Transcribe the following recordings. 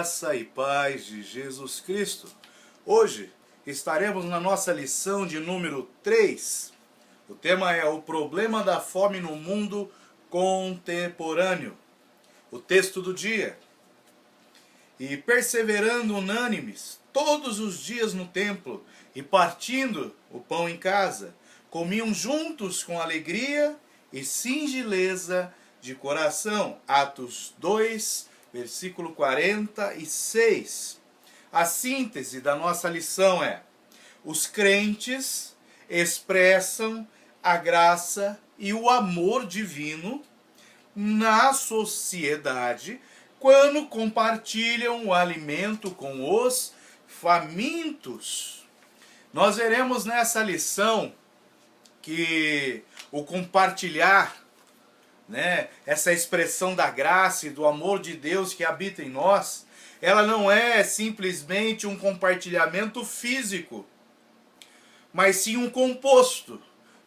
Graça e paz de Jesus Cristo. Hoje estaremos na nossa lição de número 3. O tema é o problema da fome no mundo contemporâneo. O texto do dia. E perseverando unânimes todos os dias no templo e partindo o pão em casa, comiam juntos com alegria e singeleza de coração. Atos 2, versículo 46. A síntese da nossa lição é: os crentes expressam a graça e o amor divino na sociedade quando compartilham o alimento com os famintos. Nós veremos nessa lição que o compartilhar, essa expressão da graça e do amor de Deus que habita em nós, ela não é simplesmente um compartilhamento físico, mas sim um composto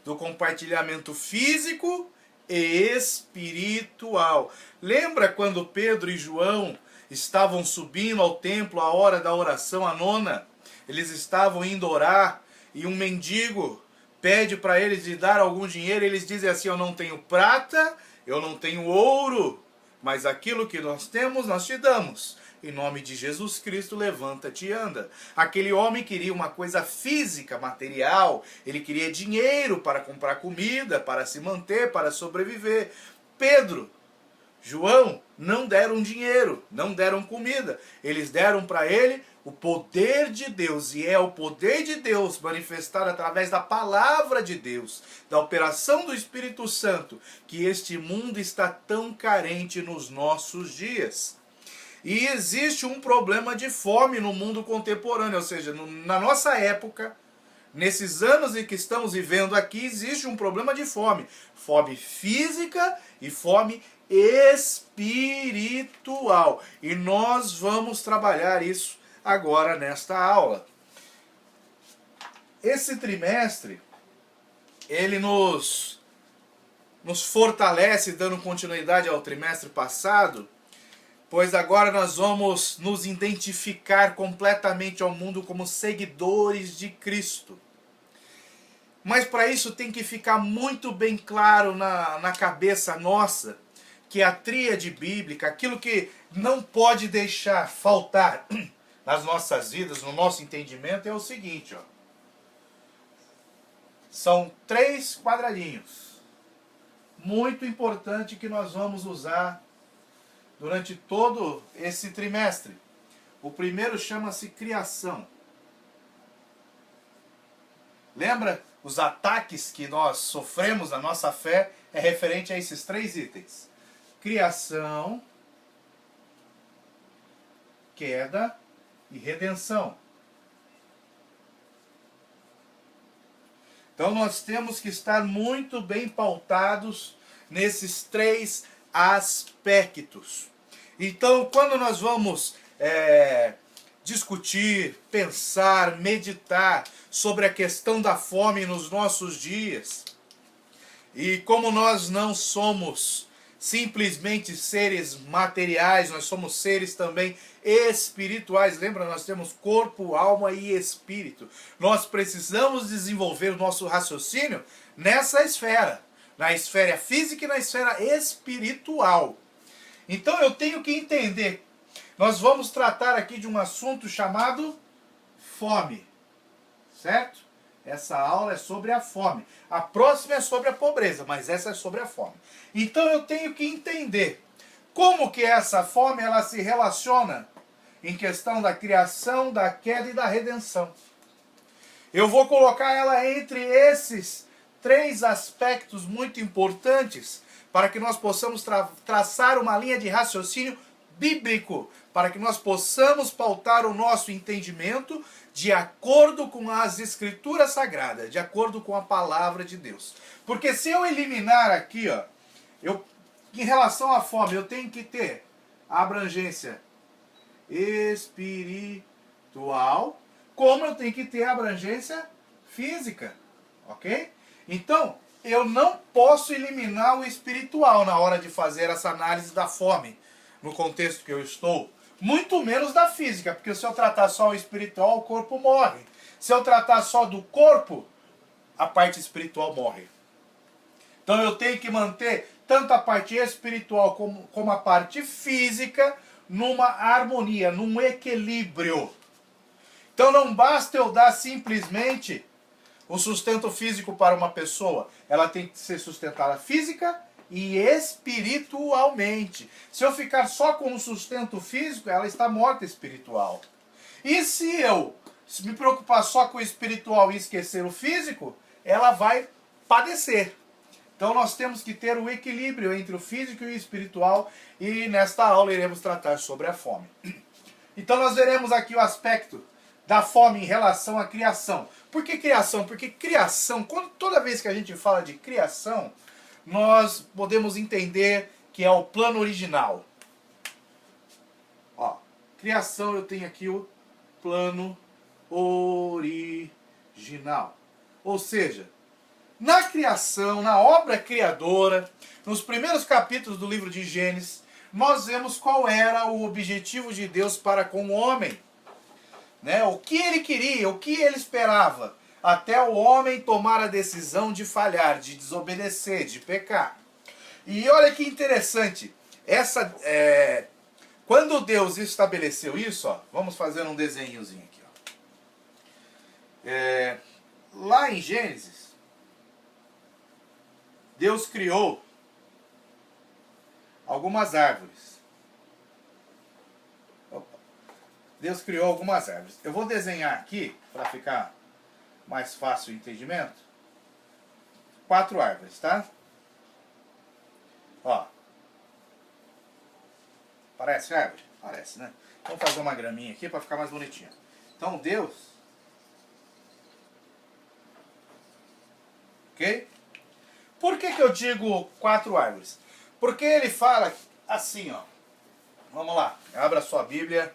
do compartilhamento físico e espiritual. Lembra quando Pedro e João estavam subindo ao templo à hora da oração, a nona? Eles estavam indo orar e um mendigo pede para eles de dar algum dinheiro. Eles dizem assim: eu não tenho prata, eu não tenho ouro, mas aquilo que nós temos nós te damos. Em nome de Jesus Cristo, levanta-te e anda. Aquele homem queria uma coisa física, material. Ele queria dinheiro para comprar comida, para se manter, para sobreviver. Pedro, João não deram dinheiro, não deram comida. Eles deram para ele o poder de Deus. E é o poder de Deus manifestado através da palavra de Deus, da operação do Espírito Santo, que este mundo está tão carente nos nossos dias. E existe um problema de fome no mundo contemporâneo, ou seja, na nossa época, nesses anos em que estamos vivendo aqui, existe um problema de fome. Fome física e fome espiritual. E nós vamos trabalhar isso agora nesta aula. Esse trimestre, ele nos fortalece, dando continuidade ao trimestre passado, pois agora nós vamos nos identificar completamente ao mundo como seguidores de Cristo. Mas para isso tem que ficar muito bem claro na cabeça nossa que a tríade bíblica, aquilo que não pode deixar faltar nas nossas vidas, no nosso entendimento, é o seguinte, ó. São 3 quadradinhos. Muito importante que nós vamos usar durante todo esse trimestre. O primeiro chama-se criação. Lembra? Os ataques que nós sofremos na nossa fé é referente a esses 3 itens. Criação, queda e redenção. Então nós temos que estar muito bem pautados nesses 3 aspectos. Então, quando nós vamos discutir, pensar, meditar sobre a questão da fome nos nossos dias, e como nós não somos simplesmente seres materiais, nós somos seres também espirituais. Lembra, nós temos corpo, alma e espírito. Nós precisamos desenvolver o nosso raciocínio nessa esfera, na esfera física e na esfera espiritual. Então eu tenho que entender, nós vamos tratar aqui de um assunto chamado fome, certo? Essa aula é sobre a fome. A próxima é sobre a pobreza, mas essa é sobre a fome. Então eu tenho que entender como que essa fome ela se relaciona em questão da criação, da queda e da redenção. Eu vou colocar ela entre esses 3 aspectos muito importantes para que nós possamos traçar uma linha de raciocínio bíblico, para que nós possamos pautar o nosso entendimento de acordo com as Escrituras Sagradas, de acordo com a Palavra de Deus. Porque se eu eliminar aqui, ó, em relação à fome, eu tenho que ter a abrangência espiritual, como eu tenho que ter a abrangência física, ok? Então, eu não posso eliminar o espiritual na hora de fazer essa análise da fome, no contexto que eu estou. Muito menos da física, porque se eu tratar só o espiritual, o corpo morre. Se eu tratar só do corpo, a parte espiritual morre. Então eu tenho que manter tanto a parte espiritual como a parte física numa harmonia, num equilíbrio. Então não basta eu dar simplesmente o sustento físico para uma pessoa. Ela tem que ser sustentada física e espiritualmente. Se eu ficar só com o sustento físico, ela está morta espiritual. E se eu me preocupar só com o espiritual e esquecer o físico, ela vai padecer. Então nós temos que ter o equilíbrio entre o físico e o espiritual, e nesta aula iremos tratar sobre a fome. Então nós veremos aqui o aspecto da fome em relação à criação. Por que criação? Porque criação, toda vez que a gente fala de criação, nós podemos entender que é o plano original. Ó, criação, eu tenho aqui o plano original. Ou seja, na criação, na obra criadora, nos primeiros capítulos do livro de Gênesis, nós vemos qual era o objetivo de Deus para com o homem. Né? O que ele queria, o que ele esperava, até o homem tomar a decisão de falhar, de desobedecer, de pecar. E olha que interessante, quando Deus estabeleceu isso, ó, vamos fazer um desenhozinho aqui. Ó. Lá em Gênesis, Deus criou algumas árvores. Opa. Deus criou algumas árvores. Eu vou desenhar aqui, para ficar mais fácil o entendimento, 4 árvores, tá? Ó. Parece árvore? Parece, né? Vamos fazer uma graminha aqui para ficar mais bonitinho. Então Deus... Ok? Por que eu digo 4 árvores? Porque ele fala assim, ó. Vamos lá, abra sua Bíblia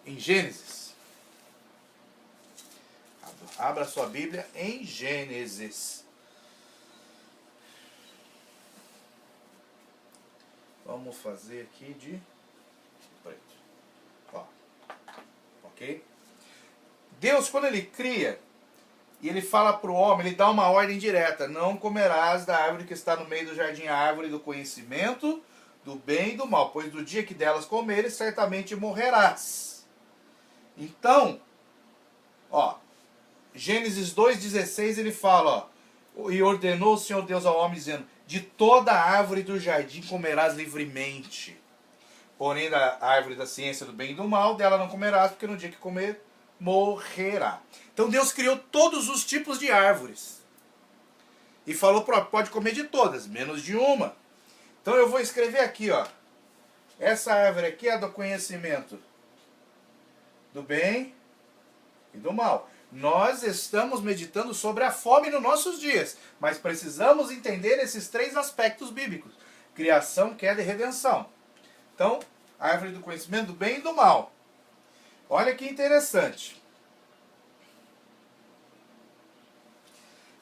em Gênesis. Abra sua Bíblia em Gênesis. Vamos fazer aqui de preto. Ó. Ok? Deus, quando ele cria, e ele fala para o homem, ele dá uma ordem direta: não comerás da árvore que está no meio do jardim, a árvore do conhecimento do bem e do mal, pois do dia que delas comeres, certamente morrerás. Então, ó, Gênesis 2,16 ele fala, ó, e ordenou o Senhor Deus ao homem, dizendo: de toda a árvore do jardim comerás livremente, porém da árvore da ciência do bem e do mal, dela não comerás, porque no dia que comer, morrerá. Então Deus criou todos os tipos de árvores. E falou, pode comer de todas, menos de uma. Então eu vou escrever aqui, ó. Essa árvore aqui é do conhecimento do bem e do mal. Nós estamos meditando sobre a fome nos nossos dias, mas precisamos entender esses 3 aspectos bíblicos: criação, queda e redenção. Então, árvore do conhecimento do bem e do mal. Olha que interessante.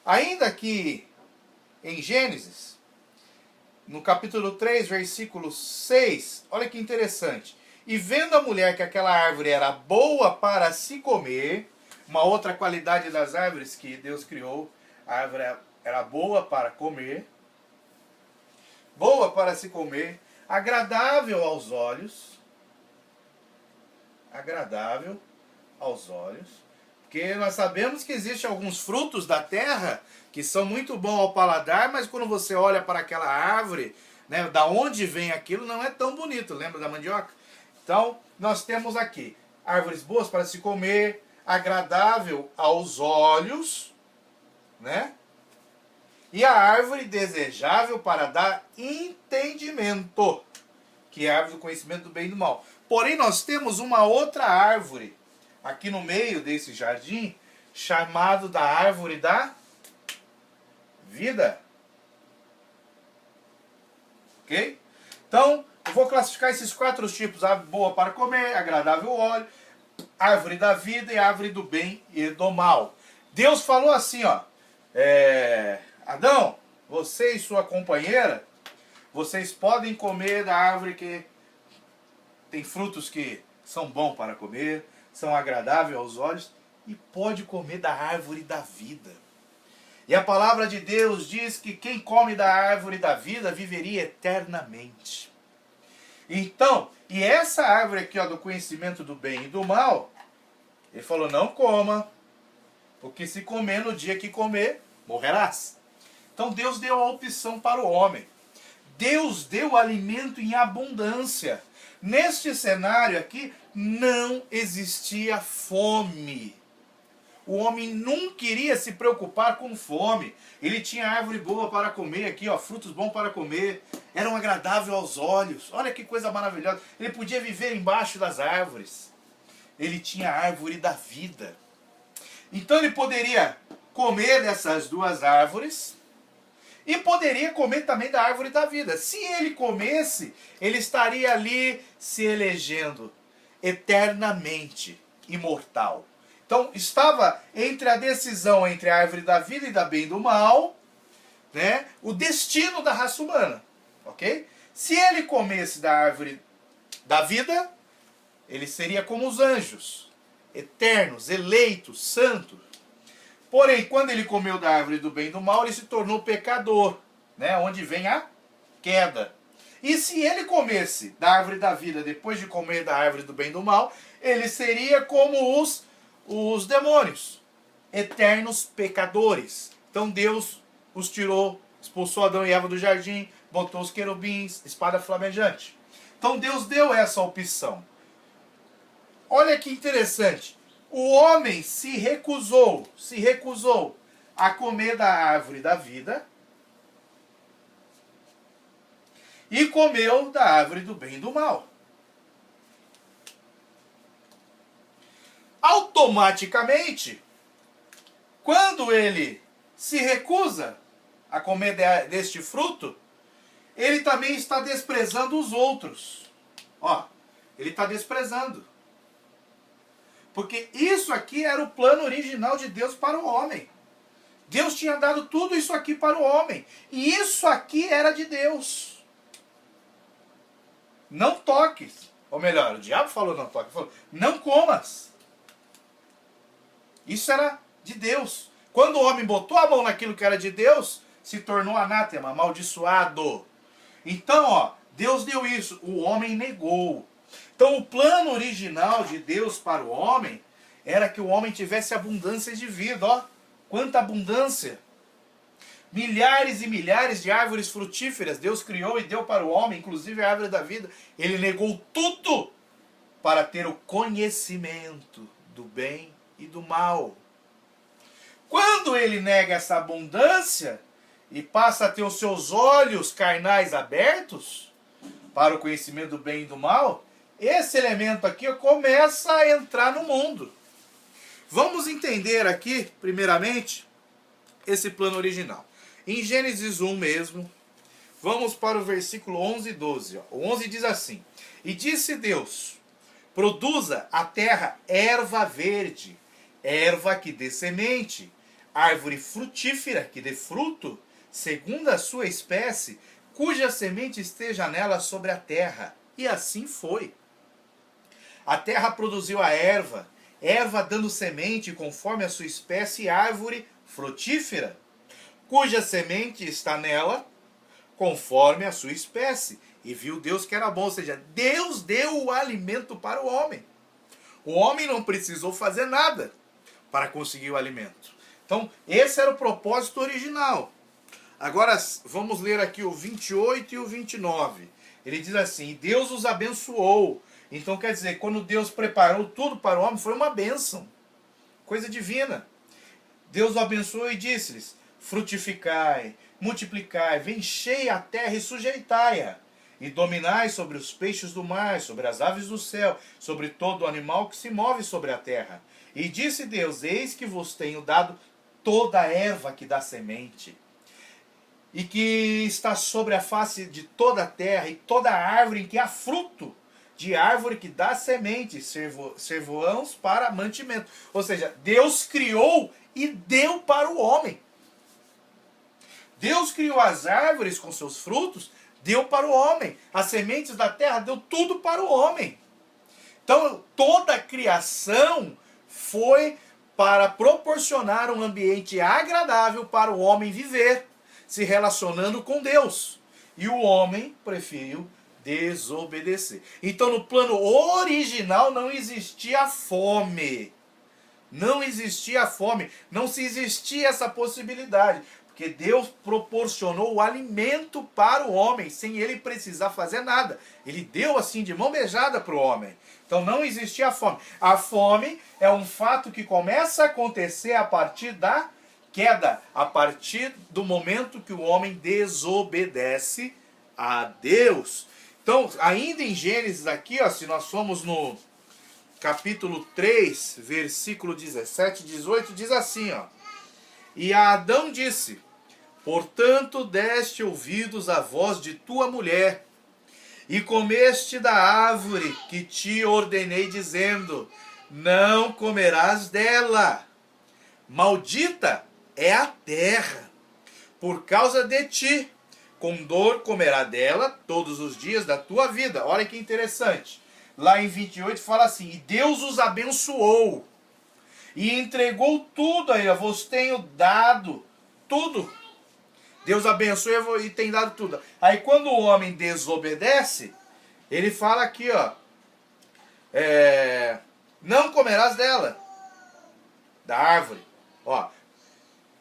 Ainda que em Gênesis, no capítulo 3, versículo 6, olha que interessante. E vendo a mulher que aquela árvore era boa para se comer, uma outra qualidade das árvores que Deus criou, a árvore era boa para comer, boa para se comer, agradável aos olhos, porque nós sabemos que existem alguns frutos da terra que são muito bons ao paladar, mas quando você olha para aquela árvore, né, da onde vem aquilo, não é tão bonito. Lembra da mandioca? Então, nós temos aqui árvores boas para se comer, agradável aos olhos, né? E a árvore desejável para dar entendimento, que é a árvore do conhecimento do bem e do mal. Porém, nós temos uma outra árvore aqui no meio desse jardim, chamado da árvore da vida. Ok? Então, eu vou classificar esses 4 tipos: árvore boa para comer, agradável ao olho, árvore da vida e árvore do bem e do mal. Deus falou assim, ó, Adão, você e sua companheira, vocês podem comer da árvore que tem frutos que são bons para comer, são agradáveis aos olhos, e pode comer da árvore da vida. E a palavra de Deus diz que quem come da árvore da vida viveria eternamente. Então, e essa árvore aqui, ó, do conhecimento do bem e do mal, ele falou, não coma, porque se comer no dia que comer, morrerás. Então Deus deu a opção para o homem. Deus deu alimento em abundância. Neste cenário aqui, não existia fome. O homem nunca iria se preocupar com fome. Ele tinha árvore boa para comer aqui, ó, frutos bons para comer. Eram agradáveis aos olhos. Olha que coisa maravilhosa. Ele podia viver embaixo das árvores. Ele tinha a árvore da vida. Então ele poderia comer dessas duas árvores e poderia comer também da árvore da vida. Se ele comesse, ele estaria ali se elegendo eternamente imortal. Então estava entre a decisão entre a árvore da vida e da bem e do mal, né, o destino da raça humana. Ok? Se ele comesse da árvore da vida, ele seria como os anjos, eternos, eleitos, santos. Porém, quando ele comeu da árvore do bem e do mal, ele se tornou pecador, né, onde vem a queda. E se ele comesse da árvore da vida depois de comer da árvore do bem e do mal, ele seria como os demônios, eternos pecadores. Então Deus os tirou, expulsou Adão e Eva do jardim, botou os querubins, espada flamejante. Então Deus deu essa opção. Olha que interessante. O homem se recusou a comer da árvore da vida e comeu da árvore do bem e do mal. Automaticamente, quando ele se recusa a comer deste fruto, ele também está desprezando os outros. Ó, ele está desprezando. Porque isso aqui era o plano original de Deus para o homem. Deus tinha dado tudo isso aqui para o homem. E isso aqui era de Deus. Não toques. Ou melhor, o diabo falou não toques. Falou, não comas. Isso era de Deus. Quando o homem botou a mão naquilo que era de Deus, se tornou anátema, amaldiçoado. Então, ó, Deus deu isso. O homem negou. Então o plano original de Deus para o homem era que o homem tivesse abundância de vida. Ó, quanta abundância! Milhares e milhares de árvores frutíferas Deus criou e deu para o homem, inclusive a árvore da vida. Ele negou tudo para ter o conhecimento do bem e do mal. Quando ele nega essa abundância e passa a ter os seus olhos carnais abertos para o conhecimento do bem e do mal, esse elemento aqui começa a entrar no mundo. Vamos entender aqui, primeiramente, esse plano original. Em Gênesis 1 mesmo, vamos para o versículo 11 e 12. Ó. O 11 diz assim: E disse Deus, produza a terra erva verde, erva que dê semente, árvore frutífera que dê fruto, segundo a sua espécie, cuja semente esteja nela sobre a terra. E assim foi. A terra produziu a erva, erva dando semente conforme a sua espécie, árvore frutífera, cuja semente está nela, conforme a sua espécie. E viu Deus que era bom, ou seja, Deus deu o alimento para o homem. O homem não precisou fazer nada para conseguir o alimento. Então, esse era o propósito original. Agora, vamos ler aqui o 28 e o 29. Ele diz assim: e Deus os abençoou. Então, quer dizer, quando Deus preparou tudo para o homem, foi uma bênção. Coisa divina. Deus o abençoou e disse-lhes: frutificai, multiplicai, enchei a terra e sujeitai-a, e dominai sobre os peixes do mar, sobre as aves do céu, sobre todo animal que se move sobre a terra. E disse Deus: eis que vos tenho dado toda a erva que dá semente, e que está sobre a face de toda a terra, e toda a árvore em que há fruto, de árvore que dá semente, servões para mantimento. Ou seja, Deus criou e deu para o homem. Deus criou as árvores com seus frutos, deu para o homem. As sementes da terra deu tudo para o homem. Então, toda a criação foi para proporcionar um ambiente agradável para o homem viver, se relacionando com Deus. E o homem preferiu desobedecer. Então, no plano original não existia fome. Não existia fome, não se existia essa possibilidade. Porque Deus proporcionou o alimento para o homem, sem ele precisar fazer nada. Ele deu assim de mão beijada para o homem. Então não existia fome. A fome é um fato que começa a acontecer a partir da queda. A partir do momento que o homem desobedece a Deus. Então, ainda em Gênesis aqui, ó, se nós formos no capítulo 3, versículo 17 e 18, diz assim, ó. E a Adão disse, portanto deste ouvidos à voz de tua mulher, e comeste da árvore que te ordenei, dizendo, não comerás dela. Maldita é a terra, por causa de ti. Com dor comerá dela todos os dias da tua vida. Olha que interessante. Lá em 28 fala assim, e Deus os abençoou, e entregou tudo a ele, eu vos tenho dado tudo. Deus abençoa e tem dado tudo. Aí quando o homem desobedece, ele fala aqui, ó, não comerás dela, da árvore. Ó,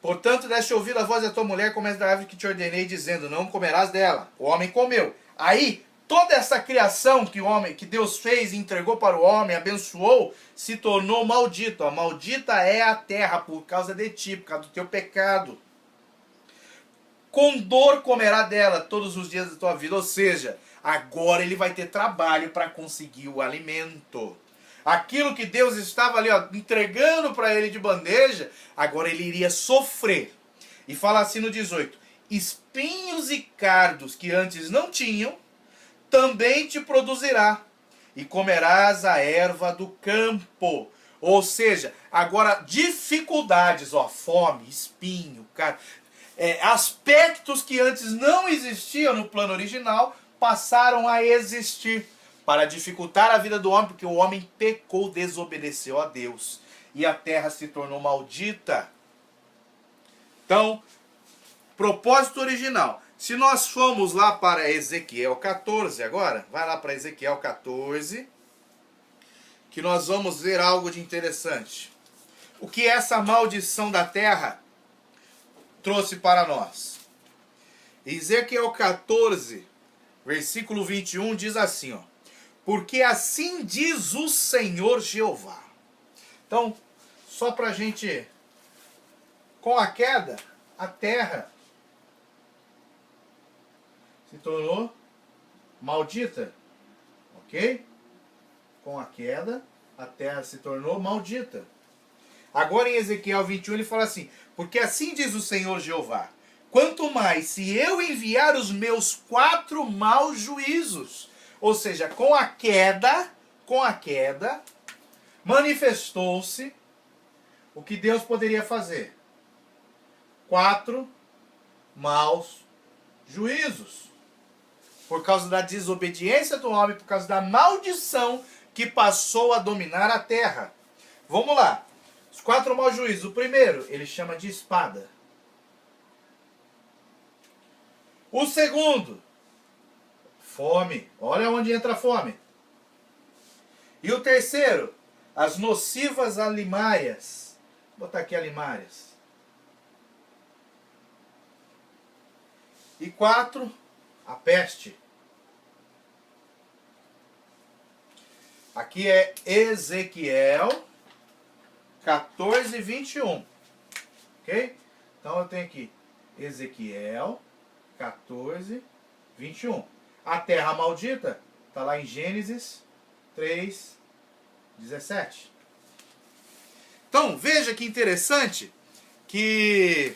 portanto, deste ouvir a voz da tua mulher, comeste da árvore que te ordenei, dizendo, não comerás dela. O homem comeu. Aí, toda essa criação que Deus fez e entregou para o homem, abençoou, se tornou maldito. A maldita é a terra por causa de ti, por causa do teu pecado. Com dor comerá dela todos os dias da tua vida. Ou seja, agora ele vai ter trabalho para conseguir o alimento. Aquilo que Deus estava ali, ó, entregando para ele de bandeja, agora ele iria sofrer. E fala assim no 18, espinhos e cardos que antes não tinham, também te produzirá, e comerás a erva do campo. Ou seja, agora dificuldades, ó, fome, espinho, cara, aspectos que antes não existiam no plano original, passaram a existir para dificultar a vida do homem, porque o homem pecou, desobedeceu a Deus, e a terra se tornou maldita. Então, propósito original. Se nós formos lá para Ezequiel 14 agora, vai lá para Ezequiel 14, que nós vamos ver algo de interessante. O que essa maldição da terra trouxe para nós. Ezequiel 14, versículo 21 diz assim, ó, porque assim diz o Senhor Jeová. Então, só para a gente, com a queda, a terra se tornou maldita, ok? Com a queda, a terra se tornou maldita. Agora em Ezequiel 21 ele fala assim, porque assim diz o Senhor Jeová, quanto mais se eu enviar os meus 4 maus juízos, ou seja, com a queda, manifestou-se o que Deus poderia fazer. 4 maus juízos. Por causa da desobediência do homem, por causa da maldição que passou a dominar a terra. Vamos lá. Os 4 maus juízos. O primeiro, ele chama de espada. O segundo, fome. Olha onde entra a fome. E o terceiro, as nocivas alimárias. Vou botar aqui alimárias. E 4, a peste. Aqui é Ezequiel 14, 21. Ok? Então eu tenho aqui Ezequiel 14, 21. A terra maldita está lá em Gênesis 3, 17. Então veja que interessante que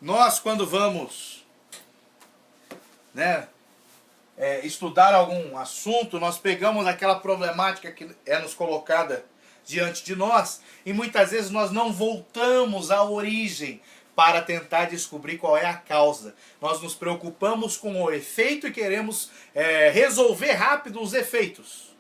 nós, quando vamos, né, estudar algum assunto, nós pegamos aquela problemática que é nos colocada diante de nós e muitas vezes nós não voltamos à origem para tentar descobrir qual é a causa. Nós nos preocupamos com o efeito e queremos resolver rápido os efeitos.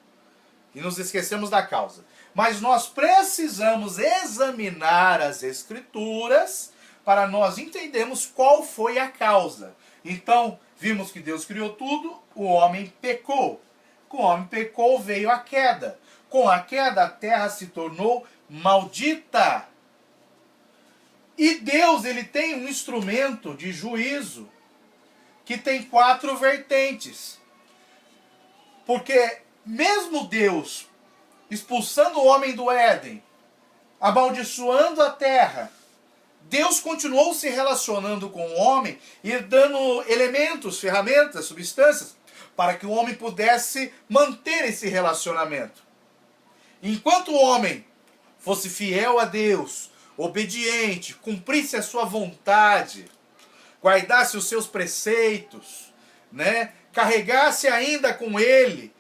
E nos esquecemos da causa. Mas nós precisamos examinar as Escrituras para nós entendermos qual foi a causa. Então, vimos que Deus criou tudo, o homem pecou. Com o homem pecou, veio a queda. Com a queda, a terra se tornou maldita. E Deus, ele tem um instrumento de juízo que tem 4 vertentes. Porque mesmo Deus expulsando o homem do Éden, amaldiçoando a terra, Deus continuou se relacionando com o homem e dando elementos, ferramentas, substâncias, para que o homem pudesse manter esse relacionamento. Enquanto o homem fosse fiel a Deus, obediente, cumprisse a sua vontade, guardasse os seus preceitos, carregasse ainda com ele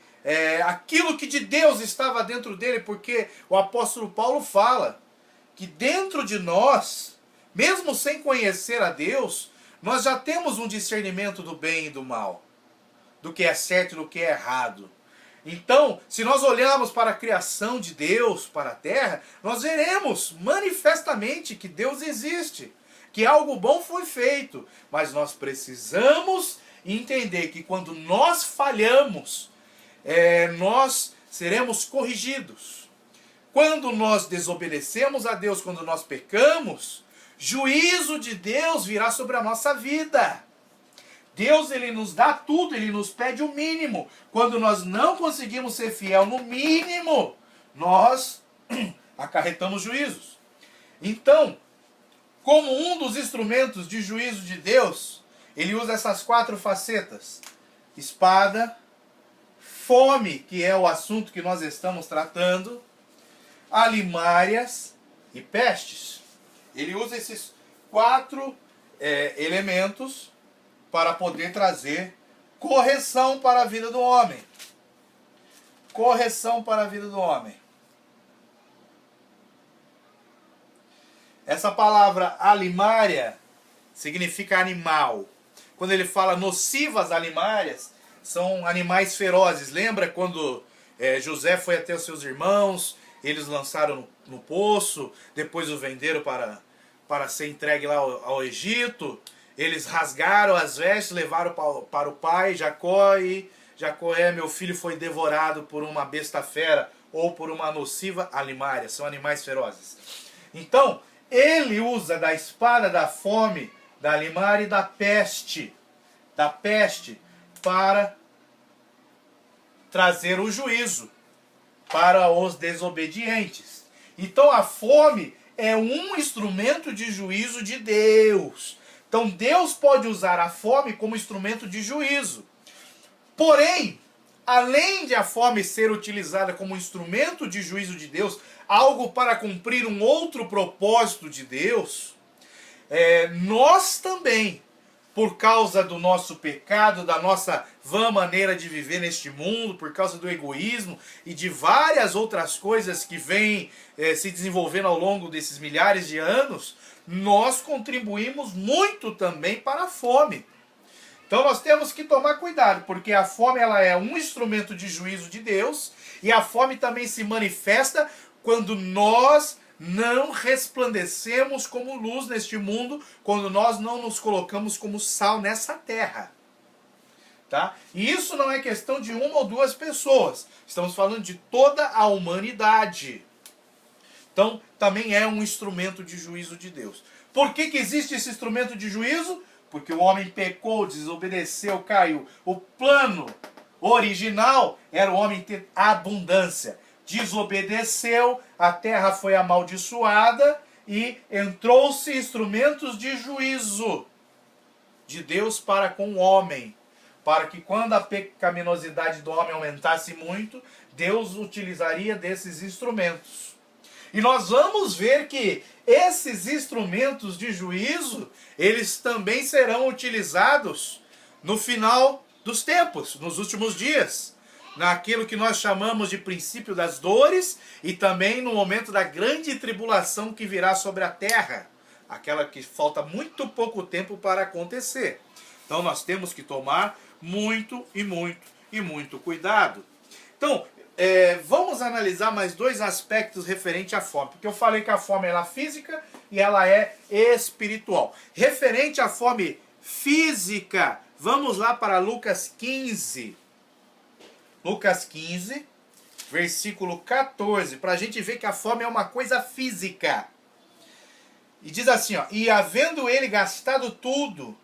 aquilo que de Deus estava dentro dele, porque o apóstolo Paulo fala que dentro de nós, mesmo sem conhecer a Deus, nós já temos um discernimento do bem e do mal, do que é certo e do que é errado. Então, se nós olharmos para a criação de Deus, para a terra, nós veremos manifestamente que Deus existe, que algo bom foi feito, mas nós precisamos entender que quando nós falhamos, nós seremos corrigidos. Quando nós desobedecemos a Deus, quando nós pecamos, juízo de Deus virá sobre a nossa vida. Deus, ele nos dá tudo, ele nos pede o mínimo. Quando nós não conseguimos ser fiel no mínimo, nós acarretamos juízos. Então, como um dos instrumentos de juízo de Deus, ele usa essas 4 facetas: espada, fome, que é o assunto que nós estamos tratando, alimárias e pestes. Ele usa esses 4 elementos para poder trazer correção para a vida do homem. Correção para a vida do homem. Essa palavra alimária significa animal. Quando ele fala nocivas alimárias, são animais ferozes. Lembra quando José foi até os seus irmãos, eles lançaram no poço, depois o venderam para ser entregue lá ao Egito? Eles rasgaram as vestes, levaram para o pai Jacó, e Jacó meu filho foi devorado por uma besta fera ou por uma nociva alimária. São animais ferozes. Então, ele usa da espada, da fome, da alimária e da peste para trazer o juízo para os desobedientes. Então a fome é um instrumento de juízo de Deus. Então Deus pode usar a fome como instrumento de juízo. Porém, além de a fome ser utilizada como instrumento de juízo de Deus, algo para cumprir um outro propósito de Deus, nós também, por causa do nosso pecado, da nossa vã maneira de viver neste mundo, por causa do egoísmo e de várias outras coisas que vêm se desenvolvendo ao longo desses milhares de anos, nós contribuímos muito também para a fome. Então nós temos que tomar cuidado, porque a fome ela é um instrumento de juízo de Deus, e a fome também se manifesta quando nós não resplandecemos como luz neste mundo, quando nós não nos colocamos como sal nessa terra. Tá? E isso não é questão de uma ou duas pessoas. Estamos falando de toda a humanidade. Então, também é um instrumento de juízo de Deus. Por que existe esse instrumento de juízo? Porque o homem pecou, desobedeceu, caiu. O plano original era o homem ter abundância. Desobedeceu, a terra foi amaldiçoada e entrou-se instrumentos de juízo de Deus para com o homem, para que quando a pecaminosidade do homem aumentasse muito, Deus utilizaria desses instrumentos. E nós vamos ver que esses instrumentos de juízo, eles também serão utilizados no final dos tempos, nos últimos dias, naquilo que nós chamamos de princípio das dores, e também no momento da grande tribulação que virá sobre a terra, aquela que falta muito pouco tempo para acontecer. Então nós temos que tomar muito e muito e muito cuidado. Então, vamos analisar mais dois aspectos referente à fome, porque eu falei que a fome ela é física e ela é espiritual. Referente à fome física, vamos lá para Lucas 15. Lucas 15, versículo 14, para a gente ver que a fome é uma coisa física. E diz assim, ó, e havendo ele gastado tudo,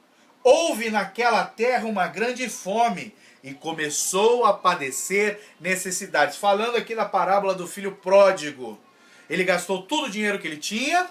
houve naquela terra uma grande fome, e começou a padecer necessidades. Falando aqui da parábola do filho pródigo. Ele gastou todo o dinheiro que ele tinha,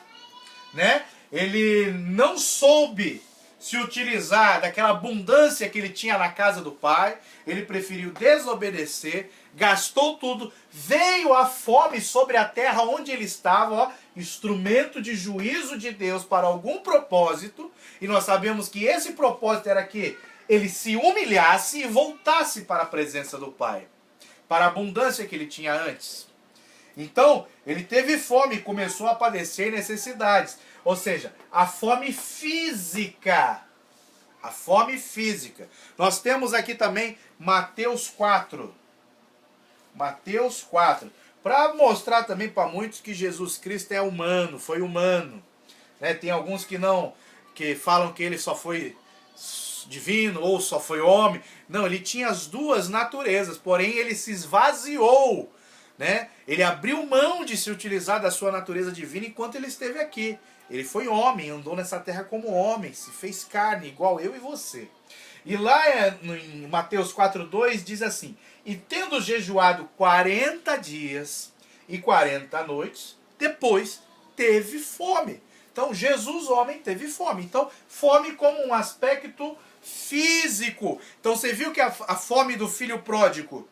né? Ele não soube se utilizar daquela abundância que ele tinha na casa do pai. Ele preferiu desobedecer, gastou tudo, veio a fome sobre a terra onde ele estava, ó, instrumento de juízo de Deus para algum propósito, e nós sabemos que esse propósito era que ele se humilhasse e voltasse para a presença do pai, para a abundância que ele tinha antes. Então, ele teve fome e começou a padecer necessidades, ou seja, a fome física. A fome física. Nós temos aqui também Mateus 4. Mateus 4. Para mostrar também para muitos que Jesus Cristo é humano, foi humano. Né? Tem alguns que falam que ele só foi divino ou só foi homem. Não, ele tinha as duas naturezas, porém ele se esvaziou. Né? Ele abriu mão de se utilizar da sua natureza divina enquanto ele esteve aqui. Ele foi homem, andou nessa terra como homem, se fez carne, igual eu e você. E lá em Mateus 4,2 diz assim, e tendo jejuado 40 dias e 40 noites, depois teve fome. Então Jesus, homem, teve fome. Então fome como um aspecto físico. Então você viu que a fome do filho pródigo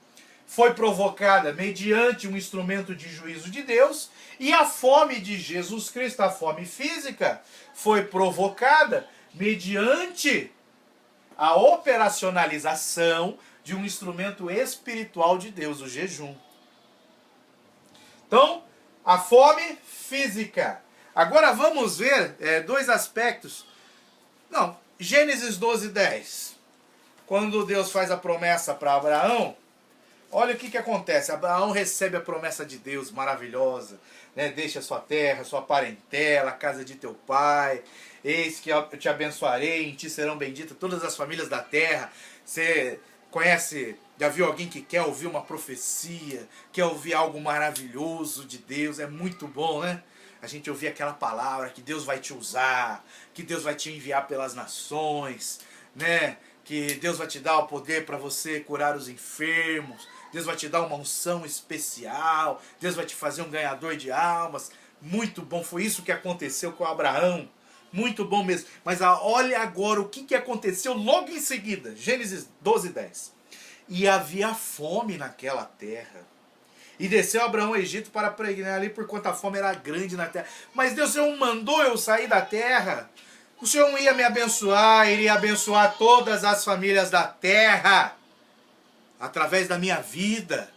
foi provocada mediante um instrumento de juízo de Deus, e a fome de Jesus Cristo, a fome física, foi provocada mediante a operacionalização de um instrumento espiritual de Deus, o jejum. Então, a fome física. Agora vamos ver dois aspectos. Não, Gênesis 12:10. Quando Deus faz a promessa para Abraão, olha o que acontece. Abraão recebe a promessa de Deus maravilhosa. Né? Deixa sua terra, sua parentela, a casa de teu pai. Eis que eu te abençoarei, em ti serão benditas todas as famílias da terra. Você conhece, já viu alguém que quer ouvir uma profecia, quer ouvir algo maravilhoso de Deus? É muito bom, né? A gente ouvir aquela palavra que Deus vai te usar, que Deus vai te enviar pelas nações, né? Que Deus vai te dar o poder para você curar os enfermos, Deus vai te dar uma unção especial, Deus vai te fazer um ganhador de almas. Muito bom, foi isso que aconteceu com Abraão, muito bom mesmo. Mas olha agora o que aconteceu logo em seguida, Gênesis 12:10. E havia fome naquela terra, e desceu Abraão ao Egito para pregnar ali, porquanto a fome era grande na terra. Mas Deus não mandou eu sair da terra. O Senhor não ia me abençoar, iria abençoar todas as famílias da terra, através da minha vida.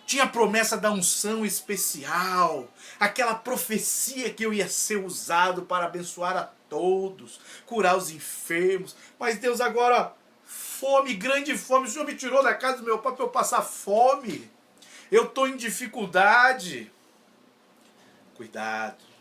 Tinha a promessa da unção especial, aquela profecia que eu ia ser usado para abençoar a todos, curar os enfermos. Mas Deus agora, fome, grande fome, o Senhor me tirou da casa do meu pai para eu passar fome. Eu estou em dificuldade. Cuidado.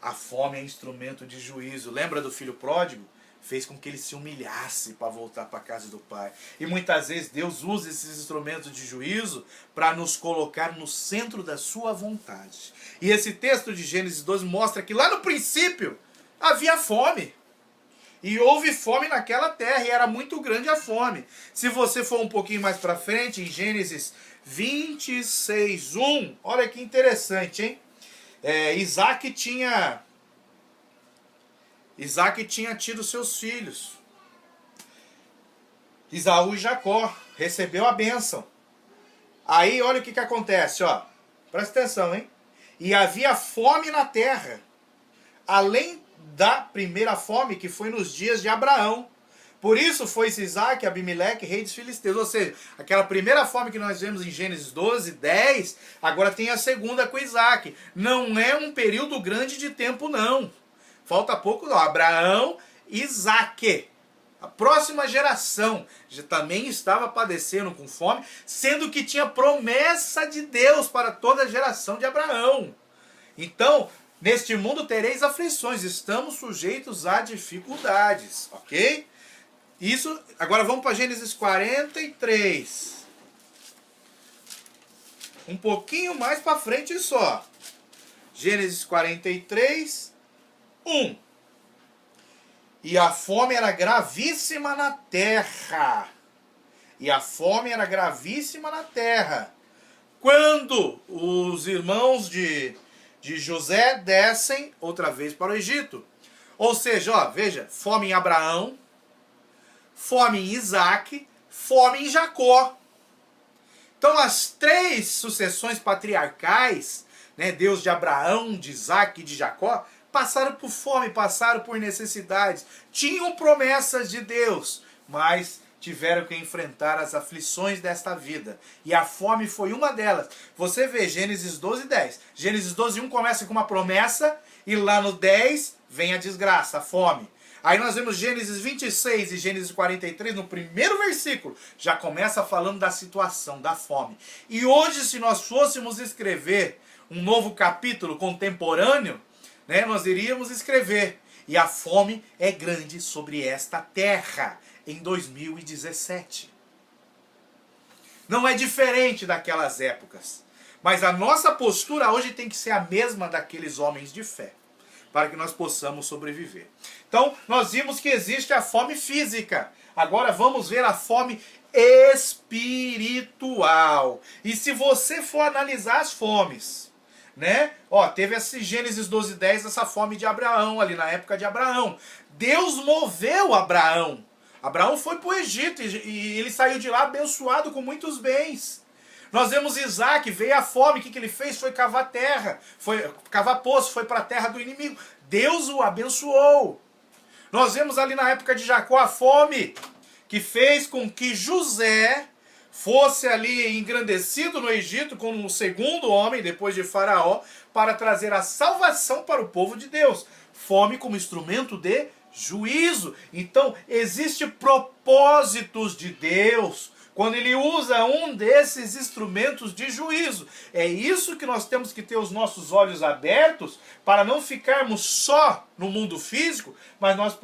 A fome é instrumento de juízo. Lembra do filho pródigo? Fez com que ele se humilhasse para voltar para a casa do pai. E muitas vezes Deus usa esses instrumentos de juízo para nos colocar no centro da sua vontade. E esse texto de Gênesis 12 mostra que lá no princípio havia fome. E houve fome naquela terra e era muito grande a fome. Se você for um pouquinho mais para frente, em Gênesis 26:1, olha que interessante, hein? Isaac tinha tido seus filhos, Esaú e Jacó, recebeu a bênção. Aí olha o que acontece, ó. Presta atenção, hein? E havia fome na terra, além da primeira fome que foi nos dias de Abraão. Por isso foi-se Isaac, Abimeleque, rei dos filisteus. Ou seja, aquela primeira fome que nós vemos em Gênesis 12:10, agora tem a segunda com Isaac. Não é um período grande de tempo, não. Falta pouco, não. Abraão, Isaque. A próxima geração já também estava padecendo com fome, sendo que tinha promessa de Deus para toda a geração de Abraão. Então, neste mundo tereis aflições, estamos sujeitos a dificuldades, ok? Isso, agora vamos para Gênesis 43. Um pouquinho mais para frente só. Gênesis 43, 1. E a fome era gravíssima na terra. E a fome era gravíssima na terra. Quando os irmãos de José descem outra vez para o Egito. Ou seja, ó, veja, fome em Abraão, fome em Isaque, fome em Jacó. Então as três sucessões patriarcais, né, Deus de Abraão, de Isaque e de Jacó, passaram por fome, passaram por necessidades, tinham promessas de Deus, mas tiveram que enfrentar as aflições desta vida. E a fome foi uma delas. Você vê Gênesis 12, 10. Gênesis 12, 1 começa com uma promessa, e lá no 10 vem a desgraça, a fome. Aí nós vemos Gênesis 26 e Gênesis 43, no primeiro versículo, já começa falando da situação, da fome. E hoje, se nós fôssemos escrever um novo capítulo contemporâneo, né, nós iríamos escrever: e a fome é grande sobre esta terra, em 2017. Não é diferente daquelas épocas. Mas a nossa postura hoje tem que ser a mesma daqueles homens de fé, para que nós possamos sobreviver. Então, nós vimos que existe a fome física. Agora vamos ver a fome espiritual. E se você for analisar as fomes, né? Ó, teve esse Gênesis 12, 10, essa fome de Abraão, ali na época de Abraão. Deus moveu Abraão. Abraão foi para o Egito e ele saiu de lá abençoado com muitos bens. Nós vemos Isaque, veio a fome, o que ele fez? Foi cavar terra, foi cavar poço, foi para a terra do inimigo. Deus o abençoou. Nós vemos ali na época de Jacó a fome, que fez com que José fosse ali engrandecido no Egito como o segundo homem, depois de Faraó, para trazer a salvação para o povo de Deus. Fome como instrumento de juízo. Então, existem propósitos de Deus quando ele usa um desses instrumentos de juízo. É isso que nós temos que ter os nossos olhos abertos, para não ficarmos só no mundo físico, mas nós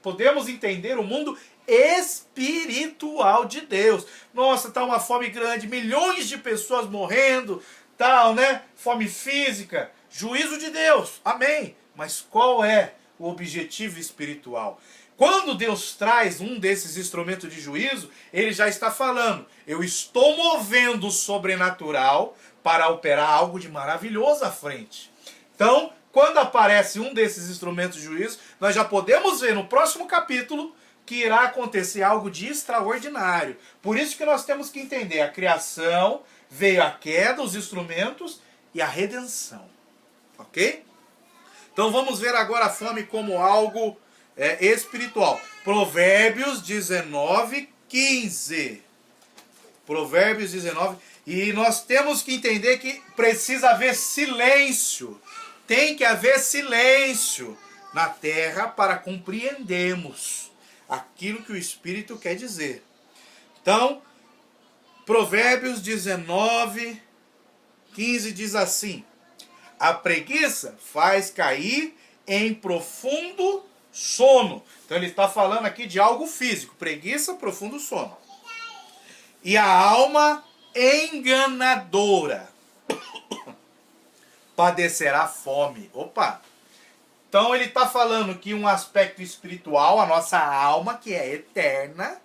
podemos entender o mundo espiritual de Deus. Nossa, tá uma fome grande, milhões de pessoas morrendo, tal, né? Fome física, juízo de Deus, amém. Mas qual é o objetivo espiritual? Quando Deus traz um desses instrumentos de juízo, ele já está falando: eu estou movendo o sobrenatural para operar algo de maravilhoso à frente. Então, quando aparece um desses instrumentos de juízo, nós já podemos ver no próximo capítulo que irá acontecer algo de extraordinário. Por isso que nós temos que entender: a criação, veio a queda, os instrumentos e a redenção. Ok? Então vamos ver agora a fome como algo espiritual. Provérbios 19, 15. Provérbios 19. E nós temos que entender que precisa haver silêncio. Tem que haver silêncio na terra para compreendermos aquilo que o Espírito quer dizer. Então, Provérbios 19, 15 diz assim: a preguiça faz cair em profundo sono. Então ele está falando aqui de algo físico: preguiça, profundo sono. E a alma enganadora padecerá fome. Opa! Então ele está falando que um aspecto espiritual, a nossa alma, que é eterna,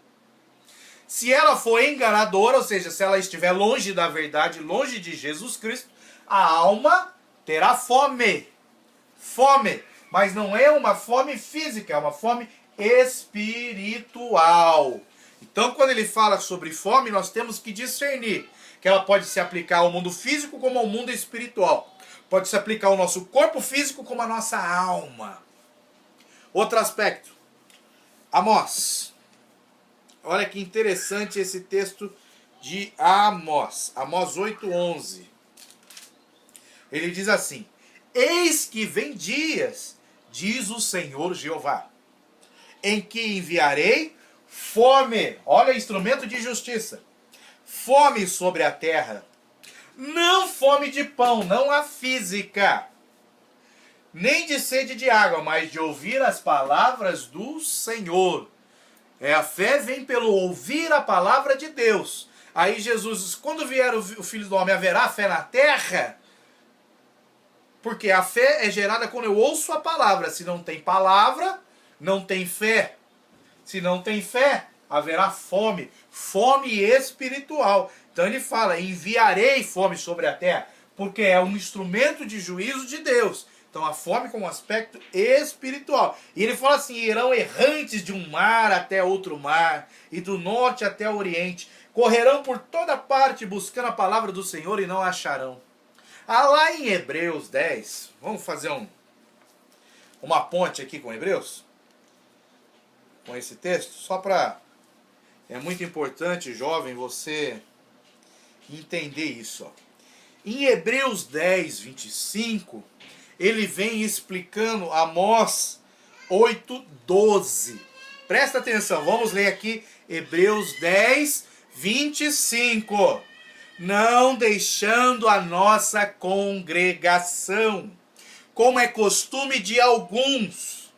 se ela for enganadora, ou seja, se ela estiver longe da verdade, longe de Jesus Cristo, a alma terá fome. Fome. Mas não é uma fome física, é uma fome espiritual. Então, quando ele fala sobre fome, nós temos que discernir que ela pode se aplicar ao mundo físico como ao mundo espiritual. Pode se aplicar ao nosso corpo físico como à nossa alma. Outro aspecto. Amós. Olha que interessante esse texto de Amós. Amós 8:11. Ele diz assim: eis que vem dias, diz o Senhor Jeová, em que enviarei fome, olha, instrumento de justiça, fome sobre a terra, não fome de pão, não a física, nem de sede de água, mas de ouvir as palavras do Senhor. A fé vem pelo ouvir a palavra de Deus. Aí Jesus diz, quando vier o Filho do Homem, haverá fé na terra? Porque a fé é gerada quando eu ouço a palavra. Se não tem palavra, não tem fé. Se não tem fé, haverá fome. Fome espiritual. Então ele fala, enviarei fome sobre a terra. Porque é um instrumento de juízo de Deus. Então a fome com um aspecto espiritual. E ele fala assim, irão errantes de um mar até outro mar, e do norte até o oriente. Correrão por toda parte buscando a palavra do Senhor e não a acharão. Lá em Hebreus 10, vamos fazer uma ponte aqui com Hebreus? Com esse texto? Só para... É muito importante, jovem, você entender isso. Ó. Em Hebreus 10, 25, ele vem explicando Amós 8, 12. Presta atenção, vamos ler aqui Hebreus 10, 25. Não deixando a nossa congregação, como é costume de alguns,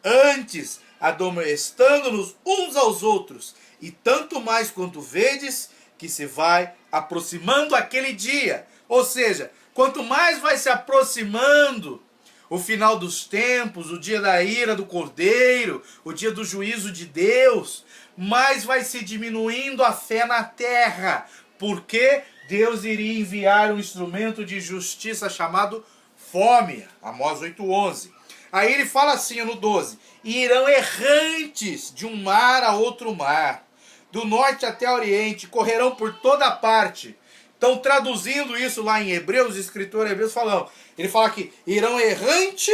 antes admoestando-nos uns aos outros, e tanto mais quanto vedes que se vai aproximando aquele dia. Ou seja, quanto mais vai se aproximando o final dos tempos, o dia da ira do Cordeiro, o dia do juízo de Deus, mais vai se diminuindo a fé na terra, porque Deus iria enviar um instrumento de justiça chamado fome. Amós 8:11. Aí ele fala assim no 12, irão errantes de um mar a outro mar, do norte até o oriente, correrão por toda parte. Então, traduzindo isso lá em Hebreus, o escritor Hebreus falando, ele fala aqui, irão errante